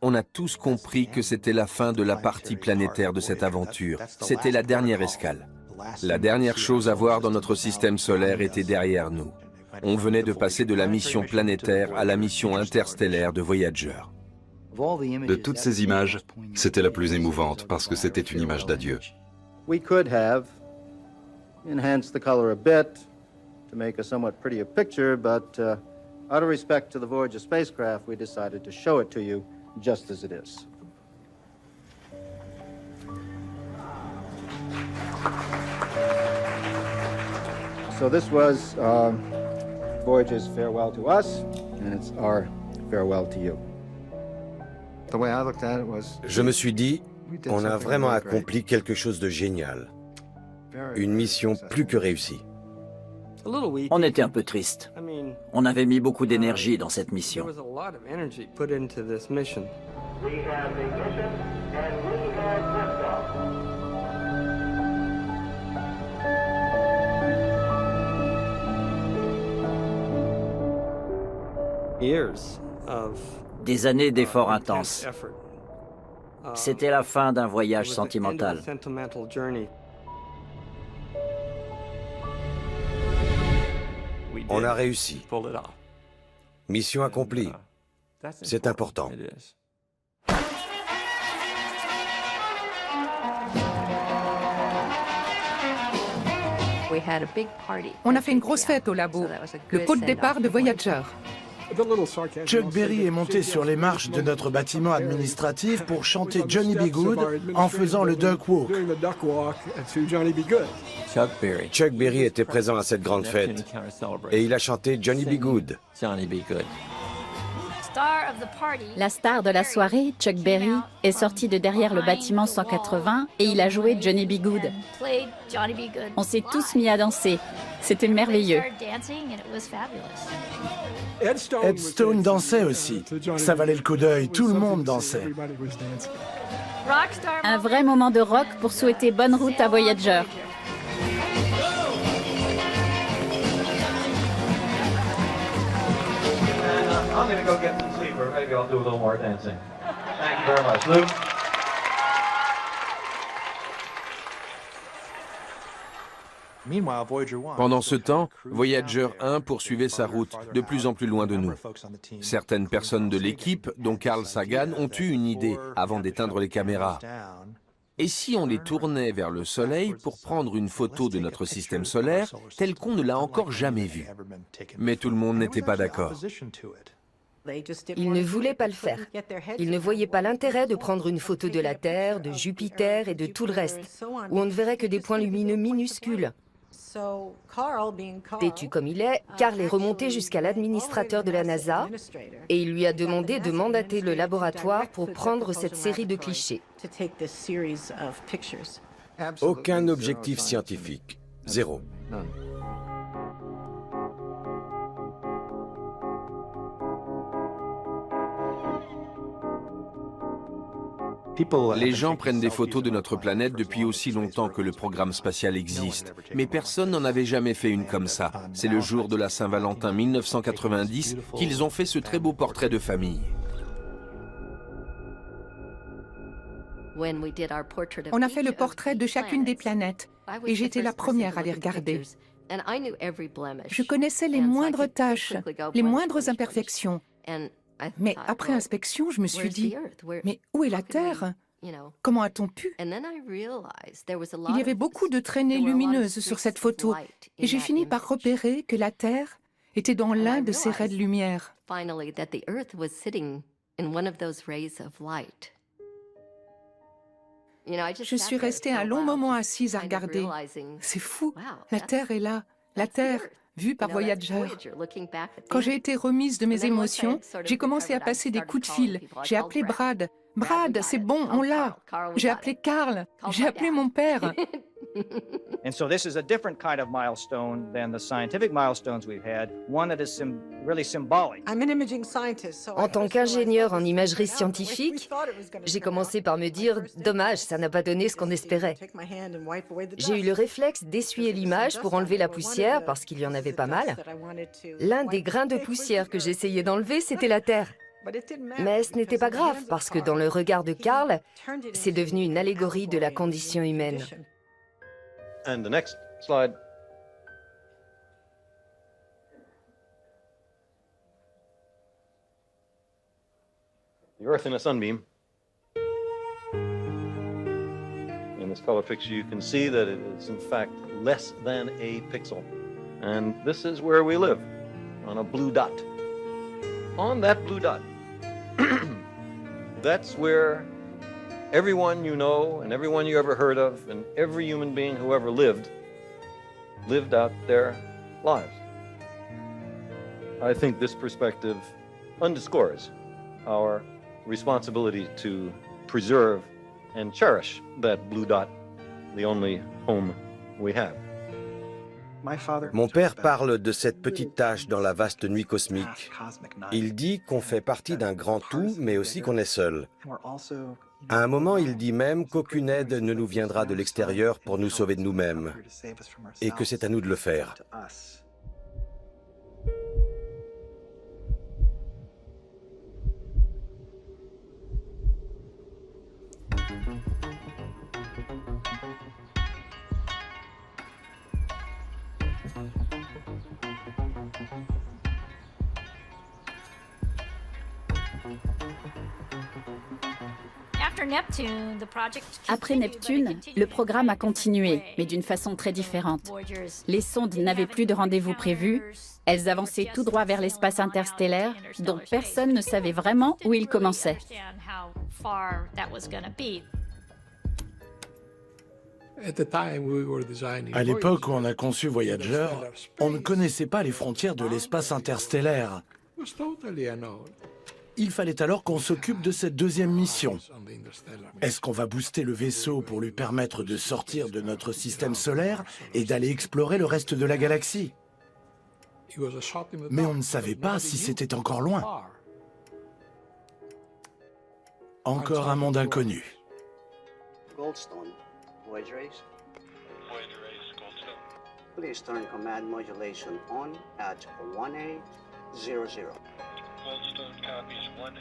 on a tous compris que c'était la fin de la partie planétaire de cette aventure. C'était la dernière escale. La dernière chose à voir dans notre système solaire était derrière nous. On venait de passer de la mission planétaire à la mission interstellaire de Voyager. De toutes ces images, c'était la plus émouvante parce que c'était une image d'adieu. We could have enhanced the color a bit to make a somewhat prettier picture, but out of respect to the Voyager spacecraft, we decided to show it to you just as it is. So this was Voyager's farewell to us, and it's our farewell to you. The way I looked at it was... Je me suis dit, on a vraiment accompli quelque chose de génial. Une mission plus que réussie. On était un peu triste. On avait mis beaucoup d'énergie dans cette mission. Des années d'efforts intenses. C'était la fin d'un voyage sentimental. On a réussi. Mission accomplie. C'est important. On a fait une grosse fête au labo, le pot de départ de Voyager. Chuck Berry est monté sur les marches de notre bâtiment administratif pour chanter Johnny B. Good en faisant le Duck Walk. Chuck Berry était présent à cette grande fête et il a chanté Johnny B. Good. La star de la soirée, Chuck Berry, est sorti de derrière le bâtiment 180 et il a joué Johnny B. Good. On s'est tous mis à danser. C'était merveilleux. Ed Stone dansait aussi. Ça valait le coup d'œil, tout le monde dansait. Un vrai moment de rock pour souhaiter bonne route à Voyager. I'm going to go get some sleep, or maybe I'll do a little more dancing. Thank you very much. Luke? Pendant ce temps, Voyager 1 poursuivait sa route de plus en plus loin de nous. Certaines personnes de l'équipe, dont Carl Sagan, ont eu une idée avant d'éteindre les caméras. Et si on les tournait vers le Soleil pour prendre une photo de notre système solaire tel qu'on ne l'a encore jamais vu? Mais tout le monde n'était pas d'accord. Ils ne voulaient pas le faire. Ils ne voyaient pas l'intérêt de prendre une photo de la Terre, de Jupiter et de tout le reste, où on ne verrait que des points lumineux minuscules. Têtu comme il est, Carl est remonté jusqu'à l'administrateur de la NASA et il lui a demandé de mandater le laboratoire pour prendre cette série de clichés. Aucun objectif scientifique. Zéro. Les gens prennent des photos de notre planète depuis aussi longtemps que le programme spatial existe. Mais personne n'en avait jamais fait une comme ça. C'est le jour de la Saint-Valentin 1990 qu'ils ont fait ce très beau portrait de famille. On a fait le portrait de chacune des planètes et j'étais la première à les regarder. Je connaissais les moindres tâches, les moindres imperfections. Mais après inspection, je me suis dit, mais où est la Terre? Comment a-t-on pu? Il y avait beaucoup de traînées lumineuses sur cette photo et j'ai fini par repérer que la Terre était dans l'un de ces raies de lumière. Je suis restée un long moment assise à regarder. C'est fou, la Terre est là, la Terre vue par Voyager. Quand j'ai été remise de mes émotions, j'ai commencé à passer des coups de fil. J'ai appelé Brad. Brad, c'est bon, on l'a. J'ai appelé Carl. J'ai appelé mon père. And so this is a different kind of milestone than the scientific milestones we've had, one that is really symbolic. En tant qu'ingénieur en imagerie scientifique, j'ai commencé par me dire « Dommage, ça n'a pas donné ce qu'on espérait ». J'ai eu le réflexe d'essuyer l'image pour enlever la poussière, parce qu'il y en avait pas mal. L'un des grains de poussière que j'essayais d'enlever, c'était la Terre. Mais ce n'était pas grave, parce que dans le regard de Carl, c'est devenu une allégorie de la condition humaine. And the next slide. The Earth in a sunbeam. In this color picture, you can see that it is in fact less than a pixel. And this is where we live, on a blue dot. On that blue dot, that's where everyone you know and everyone you ever heard of and every human being who ever lived out their lives. I think this perspective underscores our responsibility to preserve and cherish that blue dot, the only home we have. Mon père parle de cette petite tache dans la vaste nuit cosmique. Il dit qu'on fait partie d'un grand tout, mais aussi qu'on est seul. À un moment, il dit même qu'aucune aide ne nous viendra de l'extérieur pour nous sauver de nous-mêmes, et que c'est à nous de le faire. Après Neptune, le programme a continué, mais d'une façon très différente. Les sondes n'avaient plus de rendez-vous prévus, elles avançaient tout droit vers l'espace interstellaire, dont personne ne savait vraiment où il commençait. À l'époque où on a conçu Voyager, on ne connaissait pas les frontières de l'espace interstellaire. Il fallait alors qu'on s'occupe de cette deuxième mission. Est-ce qu'on va booster le vaisseau pour lui permettre de sortir de notre système solaire et d'aller explorer le reste de la galaxie? Mais on ne savait pas si c'était encore loin. Encore un monde inconnu. Goldstone, Voyager Ace. Voyager Ace, Goldstone. Please turn command modulation on at 1800. Goldstone copies 1800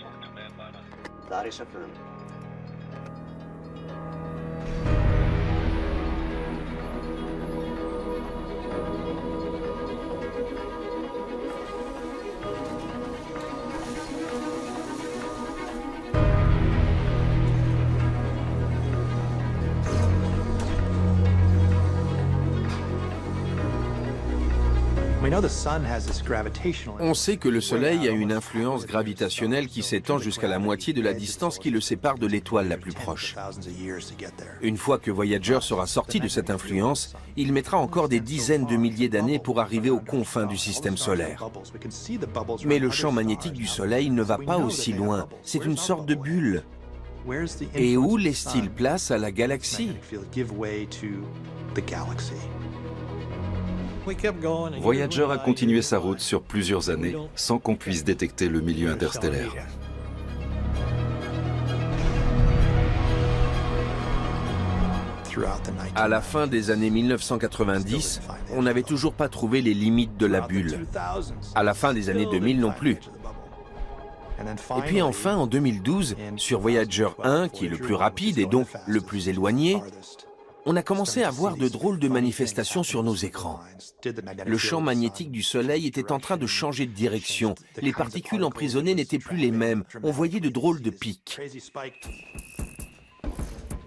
for command modulation. That is affirmed. On sait que le Soleil a une influence gravitationnelle qui s'étend jusqu'à la moitié de la distance qui le sépare de l'étoile la plus proche. Une fois que Voyager sera sorti de cette influence, il mettra encore des dizaines de milliers d'années pour arriver aux confins du système solaire. Mais le champ magnétique du Soleil ne va pas aussi loin, c'est une sorte de bulle. Et où laisse-t-il place à la galaxie ? Voyager a continué sa route sur plusieurs années sans qu'on puisse détecter le milieu interstellaire. À la fin des années 1990, on n'avait toujours pas trouvé les limites de la bulle. À la fin des années 2000 non plus. Et puis enfin, en 2012, sur Voyager 1, qui est le plus rapide et donc le plus éloigné, on a commencé à voir de drôles de manifestations sur nos écrans. Le champ magnétique du Soleil était en train de changer de direction. Les particules emprisonnées n'étaient plus les mêmes. On voyait de drôles de pics.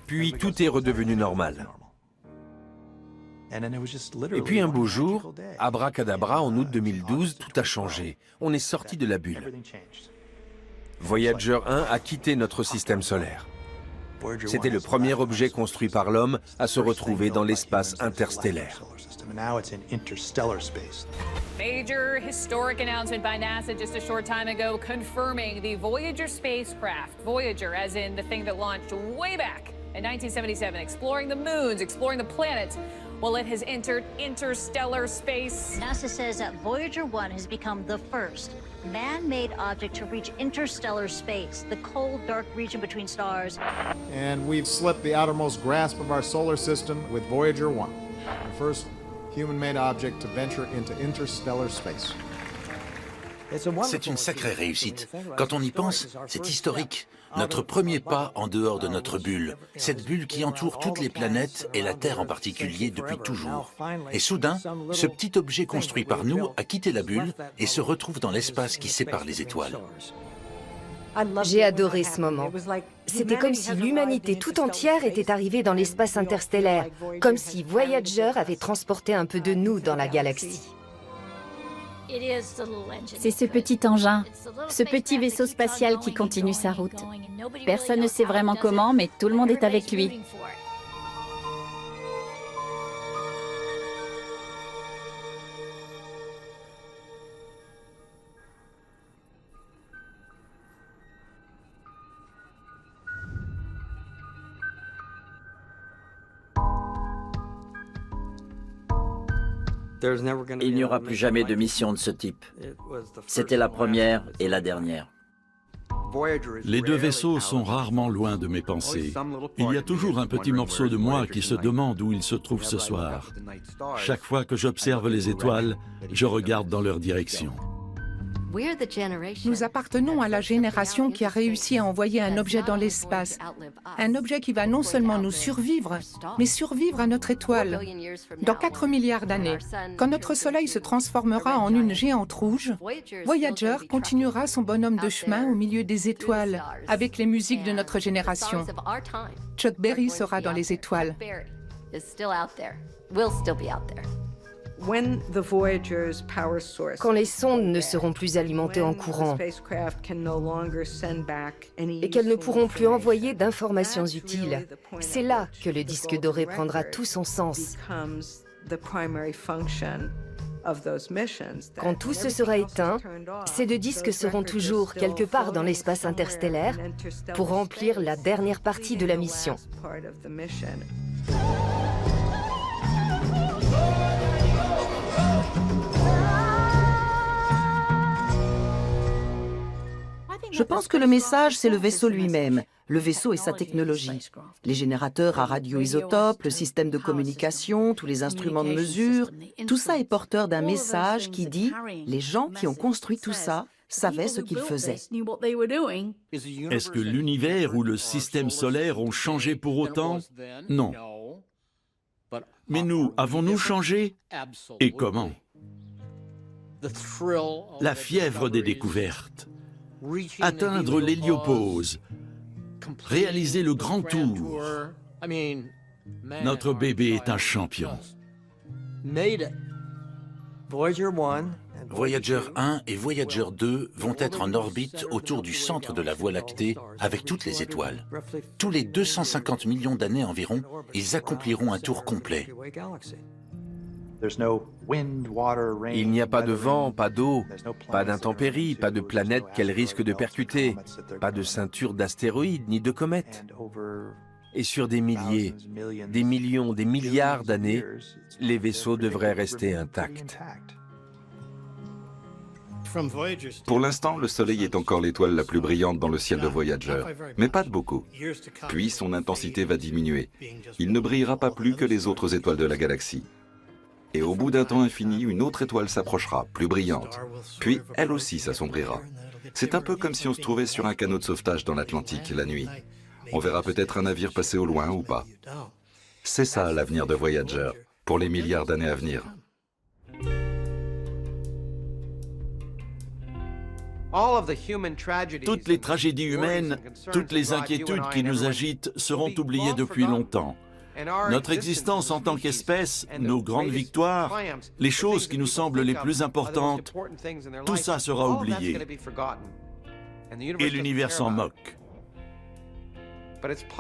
Puis tout est redevenu normal. Et puis un beau jour, abracadabra, en août 2012, tout a changé. On est sorti de la bulle. Voyager 1 a quitté notre système solaire. C'était le premier objet construit par l'homme à se retrouver dans l'espace interstellaire. Major historic announcement by NASA just a short time ago confirming the Voyager spacecraft. Voyager, as in the thing that launched way back in 1977, exploring the moons, exploring the planets. Well, it has entered interstellar space. NASA says that Voyager 1 has become the first man-made object to reach interstellar space, the cold, dark region between stars. And we've slipped the outermost grasp of our solar system with Voyager 1, the first human-made object to venture into interstellar space. C'est une sacrée réussite. Quand on y pense, c'est historique. Notre premier pas en dehors de notre bulle, cette bulle qui entoure toutes les planètes et la Terre en particulier depuis toujours. Et soudain, ce petit objet construit par nous a quitté la bulle et se retrouve dans l'espace qui sépare les étoiles. J'ai adoré ce moment. C'était comme si l'humanité tout entière était arrivée dans l'espace interstellaire, comme si Voyager avait transporté un peu de nous dans la galaxie. C'est ce petit engin, ce petit vaisseau spatial qui continue sa route. Personne ne sait vraiment comment, mais tout le monde est avec lui. Il n'y aura plus jamais de mission de ce type. C'était la première et la dernière. Les deux vaisseaux sont rarement loin de mes pensées. Il y a toujours un petit morceau de moi qui se demande où il se trouve ce soir. Chaque fois que j'observe les étoiles, je regarde dans leur direction. Nous appartenons à la génération qui a réussi à envoyer un objet dans l'espace. Un objet qui va non seulement nous survivre, mais survivre à notre étoile. Dans 4 milliards d'années, quand notre Soleil se transformera en une géante rouge, Voyager continuera son bonhomme de chemin au milieu des étoiles, avec les musiques de notre génération. Chuck Berry sera dans les étoiles. Quand les sondes ne seront plus alimentées en courant et qu'elles ne pourront plus envoyer d'informations utiles, c'est là que le disque doré prendra tout son sens. Quand tout se sera éteint, ces deux disques seront toujours quelque part dans l'espace interstellaire pour remplir la dernière partie de la mission. Je pense que le message, c'est le vaisseau lui-même, le vaisseau et sa technologie. Les générateurs à radioisotopes, le système de communication, tous les instruments de mesure, tout ça est porteur d'un message qui dit « les gens qui ont construit tout ça savaient ce qu'ils faisaient ». Est-ce que l'univers ou le système solaire ont changé pour autant? Non. Mais nous, avons-nous changé? Et comment? La fièvre des découvertes. Atteindre l'héliopause, réaliser le grand tour. Notre bébé est un champion. Voyager 1 et Voyager 2 vont être en orbite autour du centre de la Voie lactée avec toutes les étoiles. Tous les 250 millions d'années environ, ils accompliront un tour complet. Il n'y a pas de vent, pas d'eau, pas d'intempéries, pas de planètes qu'elles risquent de percuter, pas de ceinture d'astéroïdes ni de comètes. Et sur des milliers, des millions, des milliards d'années, les vaisseaux devraient rester intacts. Pour l'instant, le Soleil est encore l'étoile la plus brillante dans le ciel de Voyager, mais pas de beaucoup. Puis son intensité va diminuer. Il ne brillera pas plus que les autres étoiles de la galaxie. Et au bout d'un temps infini, une autre étoile s'approchera, plus brillante. Puis, elle aussi s'assombrira. C'est un peu comme si on se trouvait sur un canot de sauvetage dans l'Atlantique la nuit. On verra peut-être un navire passer au loin ou pas. C'est ça l'avenir de Voyager, pour les milliards d'années à venir. Toutes les tragédies humaines, toutes les inquiétudes qui nous agitent seront oubliées depuis longtemps. Notre existence en tant qu'espèce, nos grandes victoires, les choses qui nous semblent les plus importantes, tout ça sera oublié. Et l'univers s'en moque.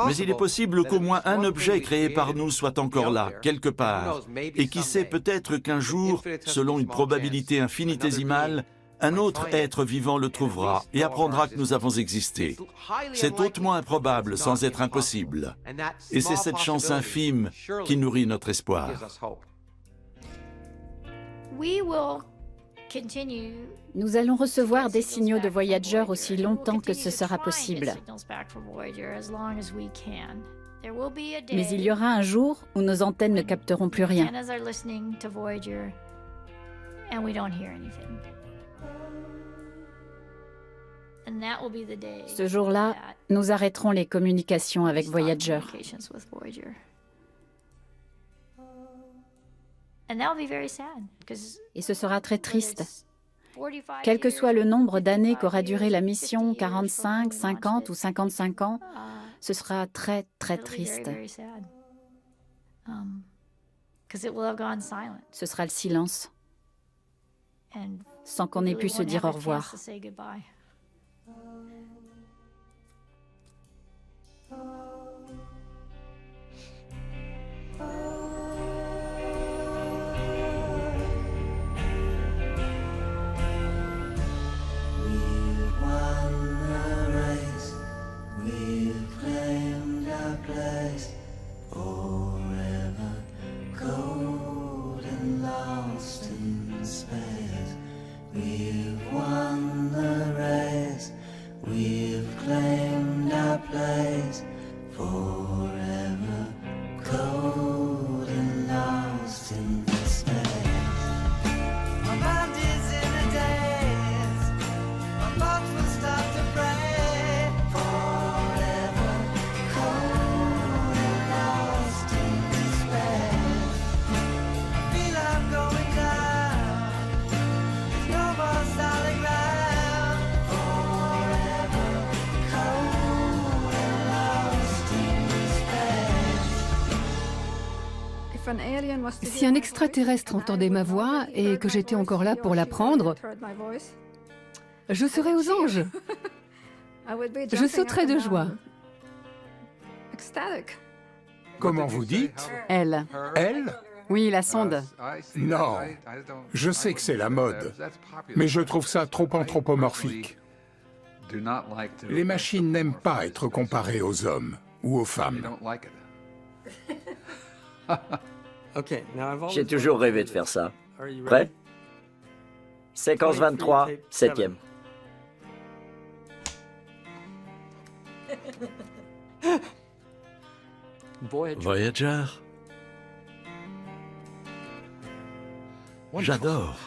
Mais il est possible qu'au moins un objet créé par nous soit encore là, quelque part. Et qui sait, peut-être qu'un jour, selon une probabilité infinitésimale, un autre être vivant le trouvera et apprendra que nous avons existé. C'est hautement improbable sans être impossible. Et c'est cette chance infime qui nourrit notre espoir. Nous allons recevoir des signaux de Voyager aussi longtemps que ce sera possible. Mais il y aura un jour où nos antennes ne capteront plus rien. Ce jour-là, nous arrêterons les communications avec Voyager. Et ce sera très triste. Quel que soit le nombre d'années qu'aura duré la mission, 45, 50 ou 55 ans, ce sera très, très triste. Ce sera le silence, sans qu'on ait pu se dire au revoir. Si un extraterrestre entendait ma voix et que j'étais encore là pour l'apprendre, je serais aux anges. Je sauterais de joie. Comment vous dites? Elle. Elle? Oui, la sonde. Non. Je sais que c'est la mode, mais je trouve ça trop anthropomorphique. Les machines n'aiment pas être comparées aux hommes ou aux femmes. J'ai toujours rêvé de faire ça. Prêt? Séquence 23, 7e. Voyager. J'adore.